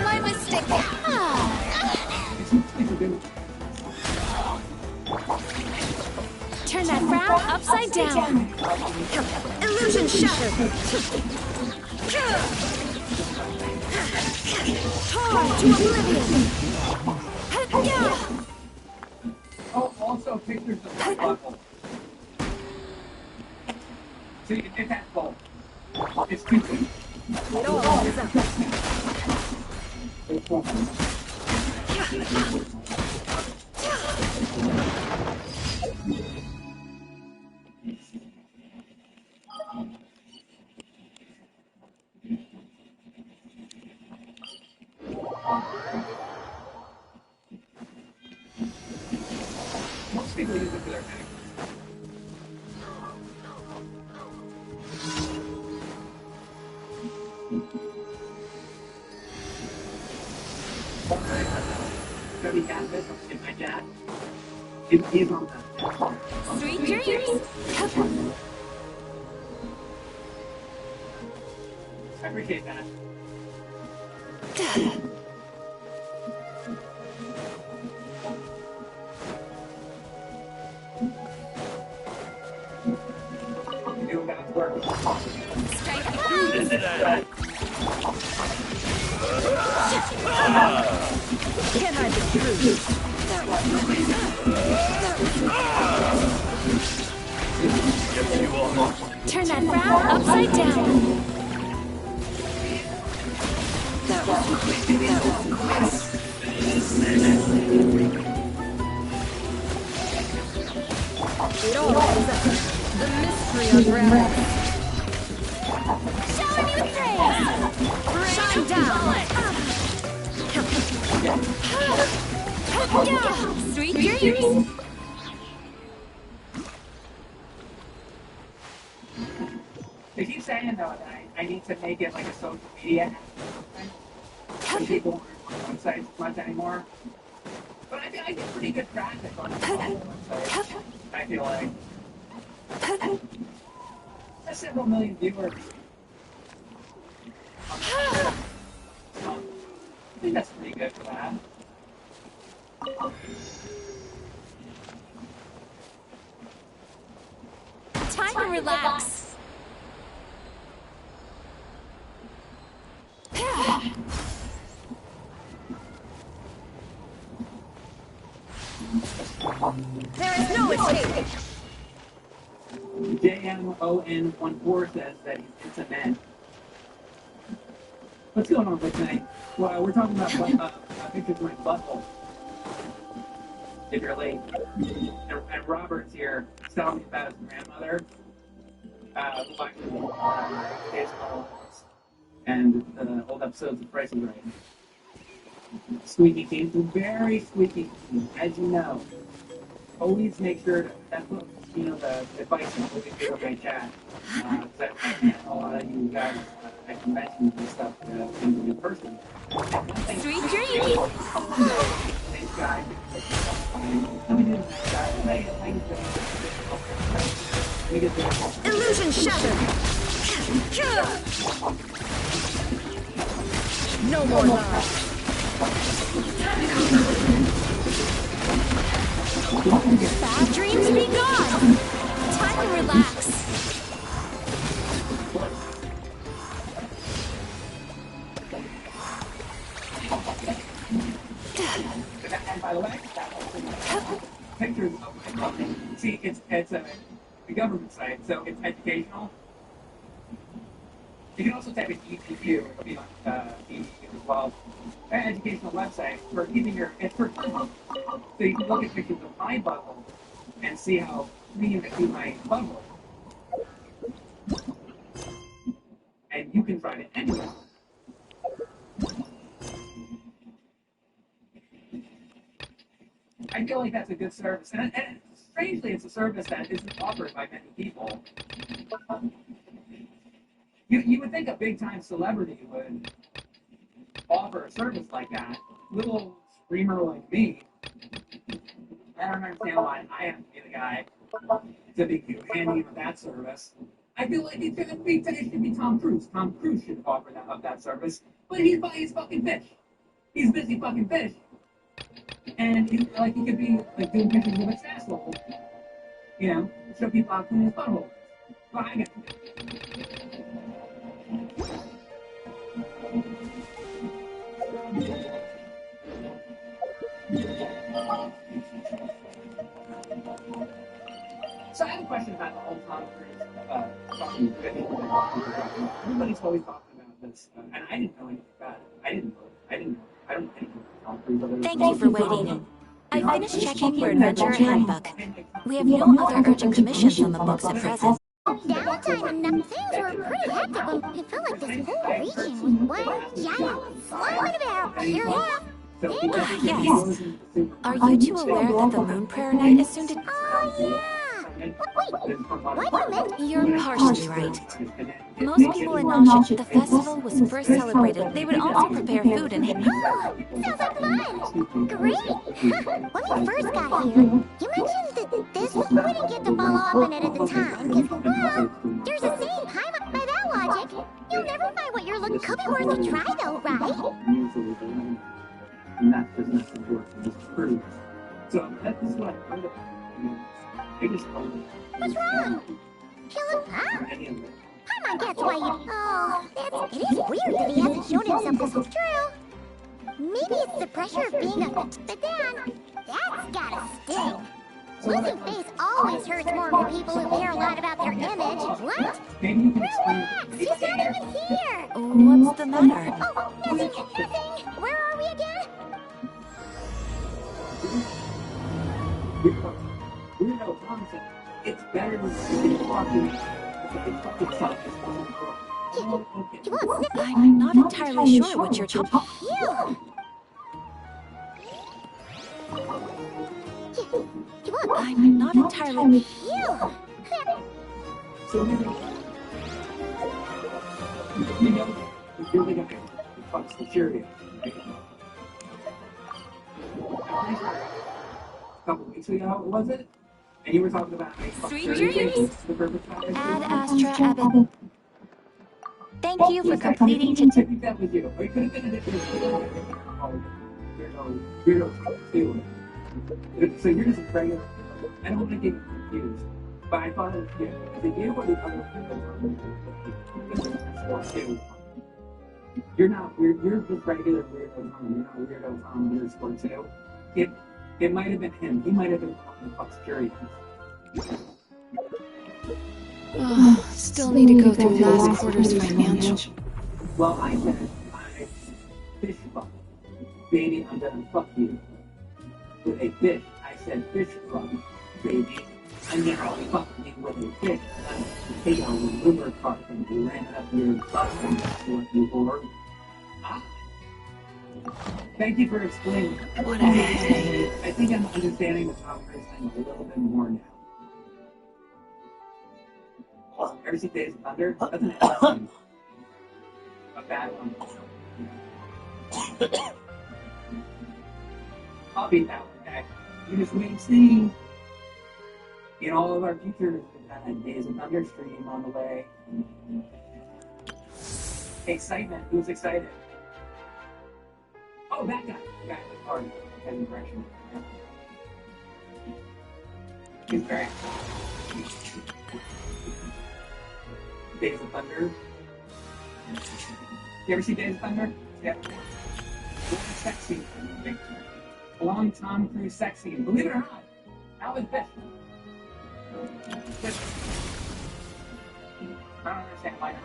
My mistake. Turn that frown upside down. Illusion shattered. Torn to oblivion. Oh, also pictures of the buckle. So you can get that bowl. It's too good. It all is up. Most people use it for their neck. So we got this in my dad. He's on that. Sweet dreams. I appreciate that. You know God's work. Strike through Can't hide the truth. Turn that frown upside down. It all adds up. The mystery unravels. Shower me with praise. Shine down. Sweet dreams. They keep saying though that I need to make it like a social media app. People aren't on websites much anymore. But I feel I get pretty good traffic on the website. I feel like. That's several million viewers. I think that's pretty good for that. Time to relax. There is no escape. JMON14 says that he's into men. What's going on for tonight? Well, we're talking about pictures of my butthole. If you're late. And Robert's here telling me about his grandmother. Who watches and the old episodes of Price is Right. Squeaky clean, very squeaky clean, as you know. Always make sure to, that's what, you know, the advice I'm always give in my chat. Because I met a lot of you guys at conventions and stuff in person. Sweet dreams. Thanks, guys. Illusion shattered. No more lies. Bad dreams be gone. Time to relax. And by the way, pictures of my company. See, it's a government site, so it's educational. You can also type in EPU, it'll be on EPU as well. An educational website for keeping it's for fun. So you can look at pictures of my butthole and see how clean I keep my butthole. And you can find it anywhere. I feel like that's a good service. And strangely, it's a service that isn't offered by many people. You would think a big-time celebrity would offer a service like that. Little screamer like me, I don't understand why I have to be the guy to be handing him that service. I feel like it should be Tom Cruise. Tom Cruise should offer that service, but he's buying his fucking fish. He's busy fucking fish. And he could be like doing pictures of his asshole, you know, show people how clean his butthole is. Well, I get to do. So I have a question about the whole Tom Cruise fucking fish. Everybody's always talking about this, and I didn't know anything about it. I don't know anything about Tom Cruise other than Thank you for waiting. I finished checking your adventure handbook. We have no other urgent commissions on the books at present. Downtime and things were pretty hectic when it felt like this whole region was one giant flying about pure love. Yes. Are you two aware that the Moon Prayer Night is soon to... Oh, yeah! Wait, what do you mean? You're partially right. Most people acknowledge the festival was first celebrated. They would also prepare food and... Sounds like fun! Great! When we first got here, you mentioned that this we didn't get to follow up on it at the time, because, well, there's a saying, by that logic, you'll never find what you're looking. Could be worth a try, though, right? And that's just not the work, it's true. So that is what I heard about. I just told you. What's wrong? You look Come on, that's why you... Oh, it is weird that he hasn't shown himself this whole... True. Maybe it's the pressure of being a... But then, that's gotta sting. Losing face always hurts more for people who care a lot about their image. What? Relax, he's not even here. What's the matter? Oh, nothing, nothing. Where are we again? Weirdo concept. It's better than walking. I'm not entirely sure what you're talking about. Phew. I'm not entirely... Phew. So you know, it's really gonna fuck security. A couple weeks ago, was it? And you were talking about how Sweet dreams. the perfect size. Ad Astra Abbott. Thank you for completing I think that was you. Or it could have been a different weirdo too. So you're just a regular. I don't want to get confused. But I thought it was you. Is it you or the other weirdo? You're not weird. You're just regular weirdo Tom. You're not weirdo Tom underscore 2. It might have been him. He might have been calling the fuck security. Still need to go through last quarter's financial. Well, I said I fish fuck. Baby, I'm gonna fuck you. With a fish. I said fish fuck. Baby, I'm gonna fuck you with a fish. Take out a river park and land up your butt and that's what you whore. Thank you for explaining. What a headache. I think I'm understanding the Tom Cruise thing a little bit more now. Ever see Days of Thunder? That's an awesome. A bad one. I'll beat that one, okay? You just wait and see. In all of our futures, we've got a Days of Thunder stream on the way. Excitement. Who's excited? Oh, that guy. Back to the party. Kevin Gresham. He's very excited. Days of Thunder. You ever see Days of Thunder? Yeah. Sex scene. Long Tom Cruise sex scene. Believe it or not, that was this. I don't understand why not.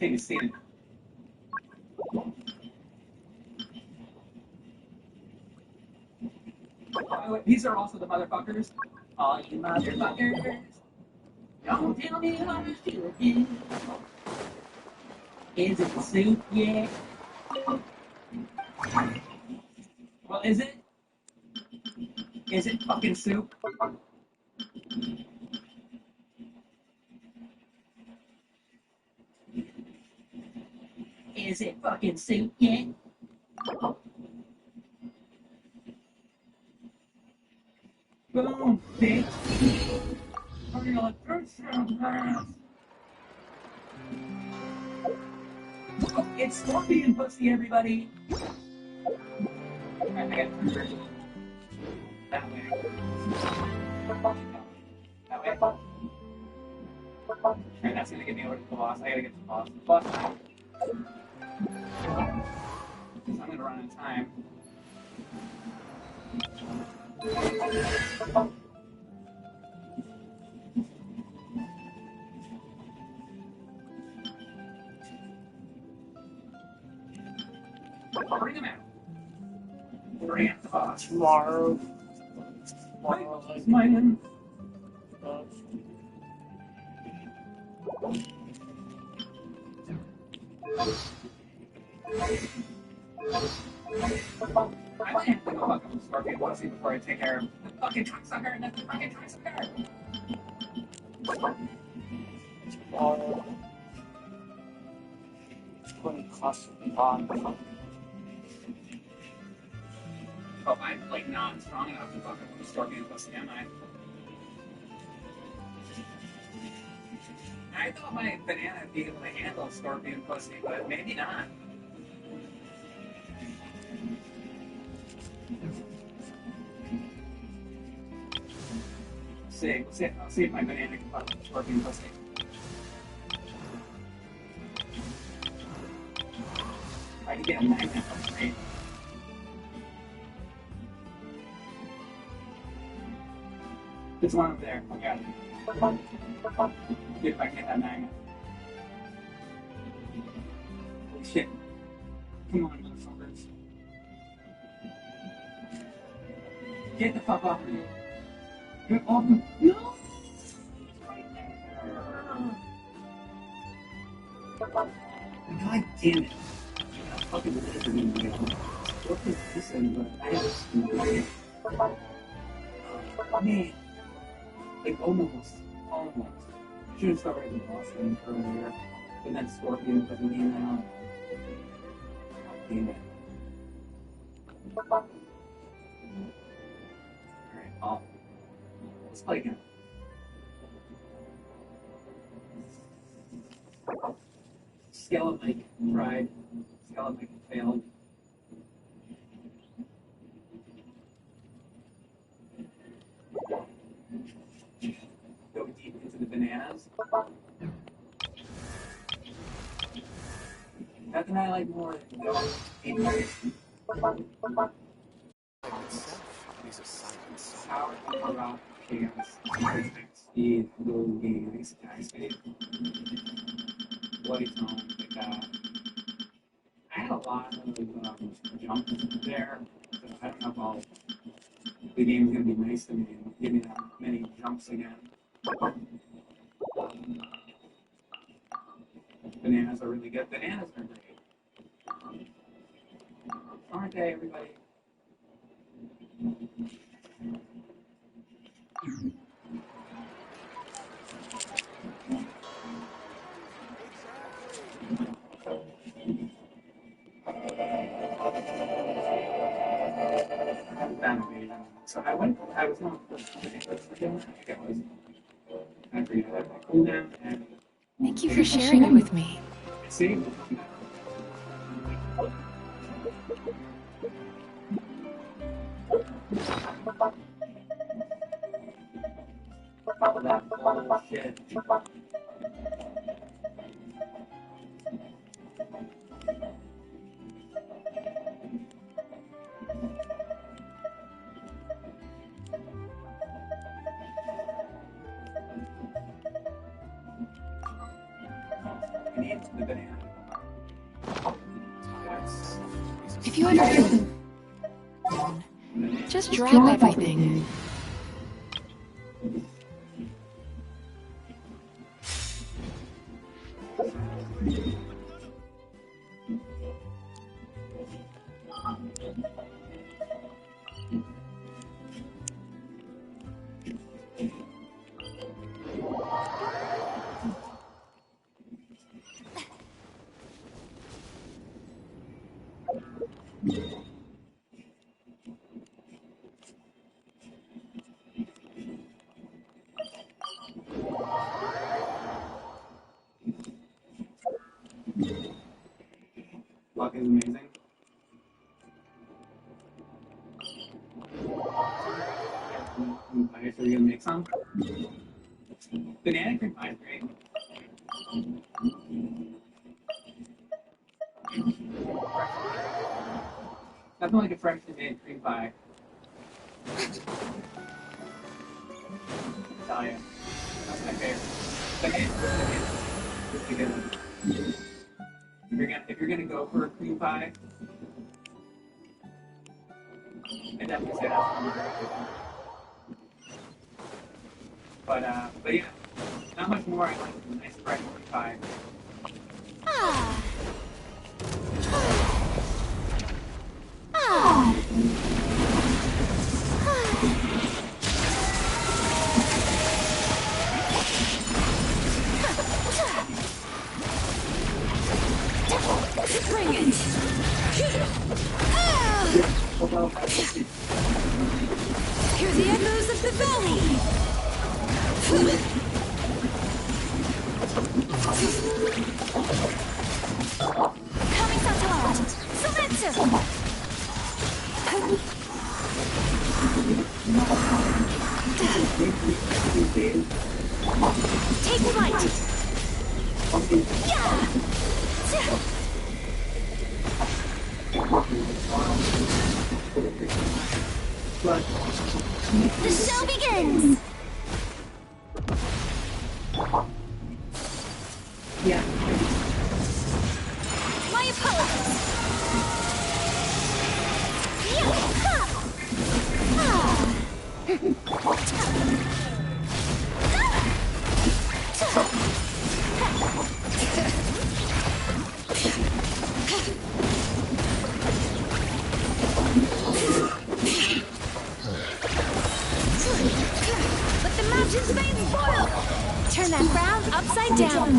Take a stand. These are also the motherfuckers. All you motherfuckers. Don't tell me what I should do. Is it the soup yet? Well, is it? Is it fucking soup? Is it fucking soup yet? Boom, bitch. I'm gonna throw some grass. Oh, it's Scorpion pussy, everybody. Alright, I got 3 versions. That way. That way. Alright, that's gonna get me over to the boss. I gotta get to the boss. Boss time. Because I'm gonna run out of time. Bring him out. Bring out the boss. Tomorrow. Man. I might have to go fuck him. Scorpion pussy before I take care of the fucking cocksucker and then the fucking cocksucker. Oh, I'm like not strong enough to fuck up with a scorpion pussy, am I? I thought my banana would be able to handle scorpion pussy, but maybe not. I'll see if my banana can fuck with scorpion pussy. Try to get a magnet from me. There's one up there. Yeah. See if I can get that magnet. Holy shit. Come on, motherfuckers. Get the fuck off of me. Get off me. No! God damn it. I'm fucking lizard in my own. What is this in? Man. Like, almost. I should have started the boss thing earlier. But then Scorpion put me in out. Damn it. Alright, let's play again. Skeleton tried. Skeleton failed. Go deep into the bananas. Nothing I like more than go deep These are silence. power to rock chaos. Speed, low gains, attack speed. Bloody tone, like that. I had a lot of jumps there, so I don't know if I'll, the game's gonna be nice to me and give me that many jumps again. Bananas are really good. Bananas are great. Aren't they, everybody? So I was not again, I think it was. I agreed with my cooldown and Thank you for sharing it with me. see. That bullshit. If you ever feel just drop everything. Luck is amazing. Okay, so we're gonna make some. Banana cream pie is great. Nothing like a freshly made cream pie. Tell you. That's my favorite. Because if you're gonna go for a cream pie, I definitely say that's one of the but yeah, not much more. I like a nice fresh cream pie. Hear the echoes of the valley! Coming Satellite! Seletsu! Take flight! Yeah! The show begins! Yeah. My apologies! Let the mountain's veins boil! Turn that frown upside down!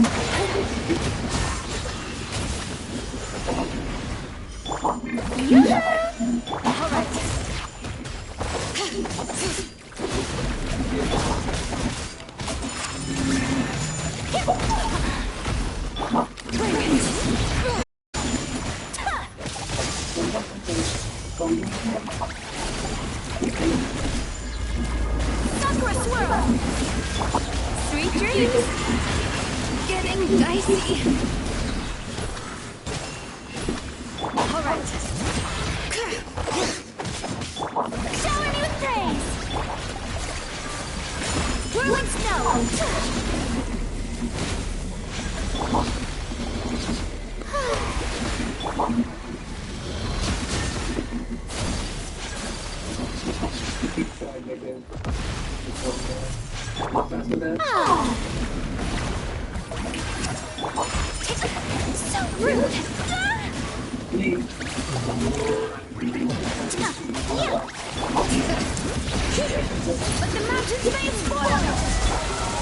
All right. Sakura swirl! Sweet dreams! Getting dicey! All right. Shower me with praise! Whirling snow! So rude! Let the mountain's veins boil!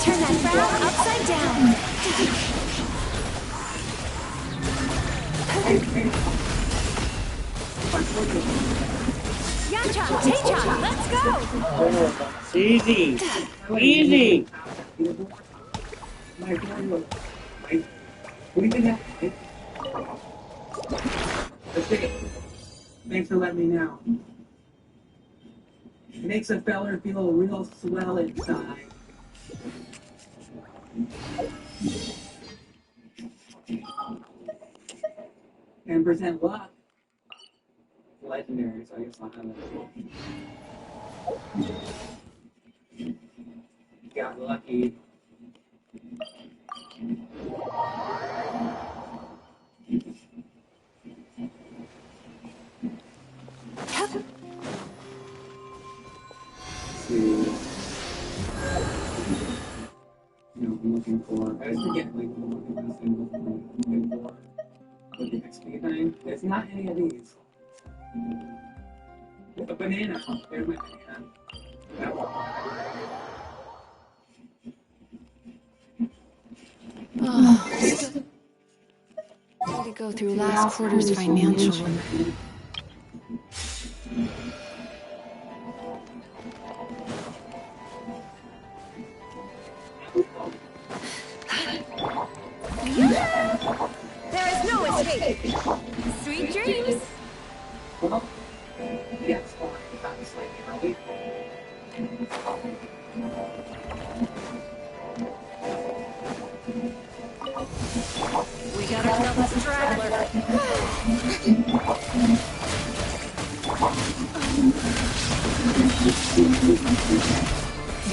Turn that frown upside down! Yacha, Teicha, let's go! Easy! Easy! Thanks for letting me know. It makes a feller feel real swell inside. And percent luck. Legendary, so I guess I'll have it. Got lucky. I'm looking for. I always forget like what I'm looking for. What the XP thing? It's not any of these. A banana. There's my banana. That one. Need to go through last quarter's financial. There is no escape! Sweet dreams! Well, yes, I'm slightly early. We gotta kill this straggler!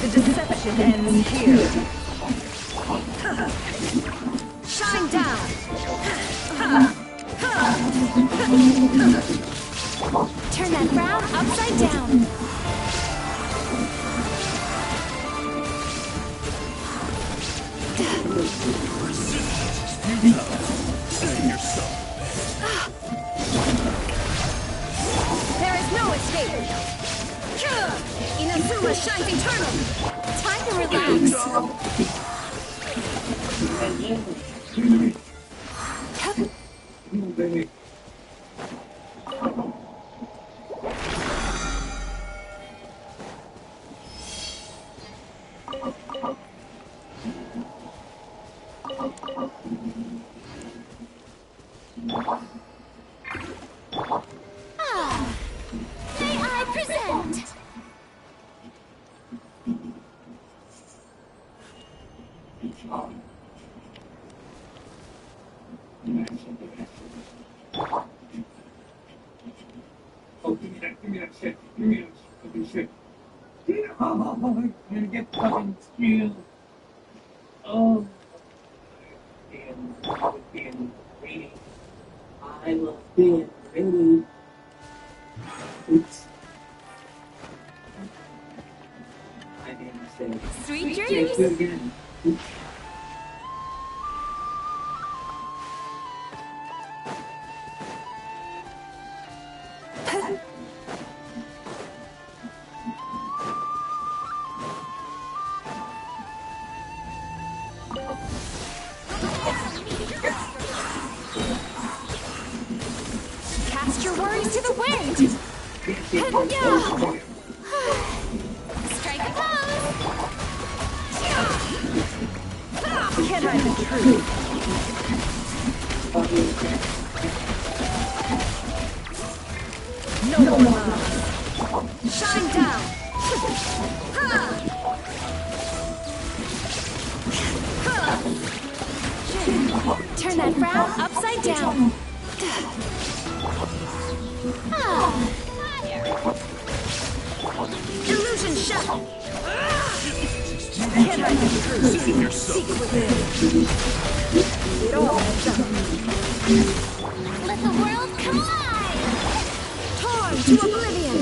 The deception ends here! Shine down! Turn that frown upside down! There is no escape! Inazuma shines eternal! Time to relax! Ah, may I present? Oh, give me that shit. Give me that fucking shit. Oh, I'm gonna get fucking skewed. Oh. I love being rainy. I love being rainy. Oops. I made a mistake. Sweet Can't dreams. do it again. Oops. Cast your worries to the wind. Yeah. Strike a pose. Can't hide the truth. No more lies. Shine down. Turn that frown upside down. Illusion shut. Can't hide the truth. Seek within. It all adds up. Let the world collide. Torn to oblivion.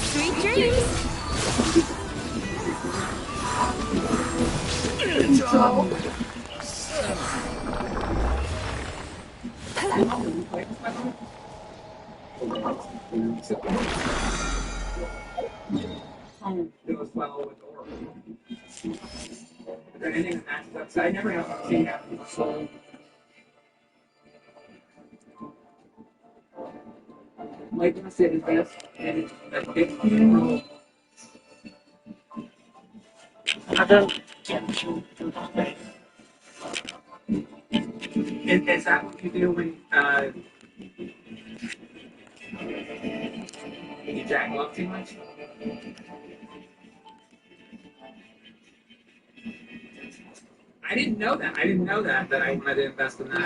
Sweet dreams. Goes well with Oracle. Is there anything that matches up? So I never have seen that before. Mike gonna say his best, and it's that big funeral. I don't get you. Is that what you do when you jack off too much? I didn't know that. I didn't know that I wanted to invest in that. I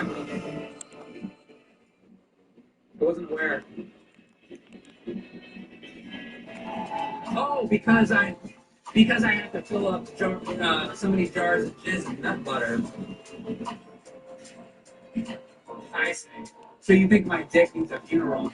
wasn't aware. Oh, because I have to fill up some of these jars of jizz and nut butter. I see. So you think my dick needs a funeral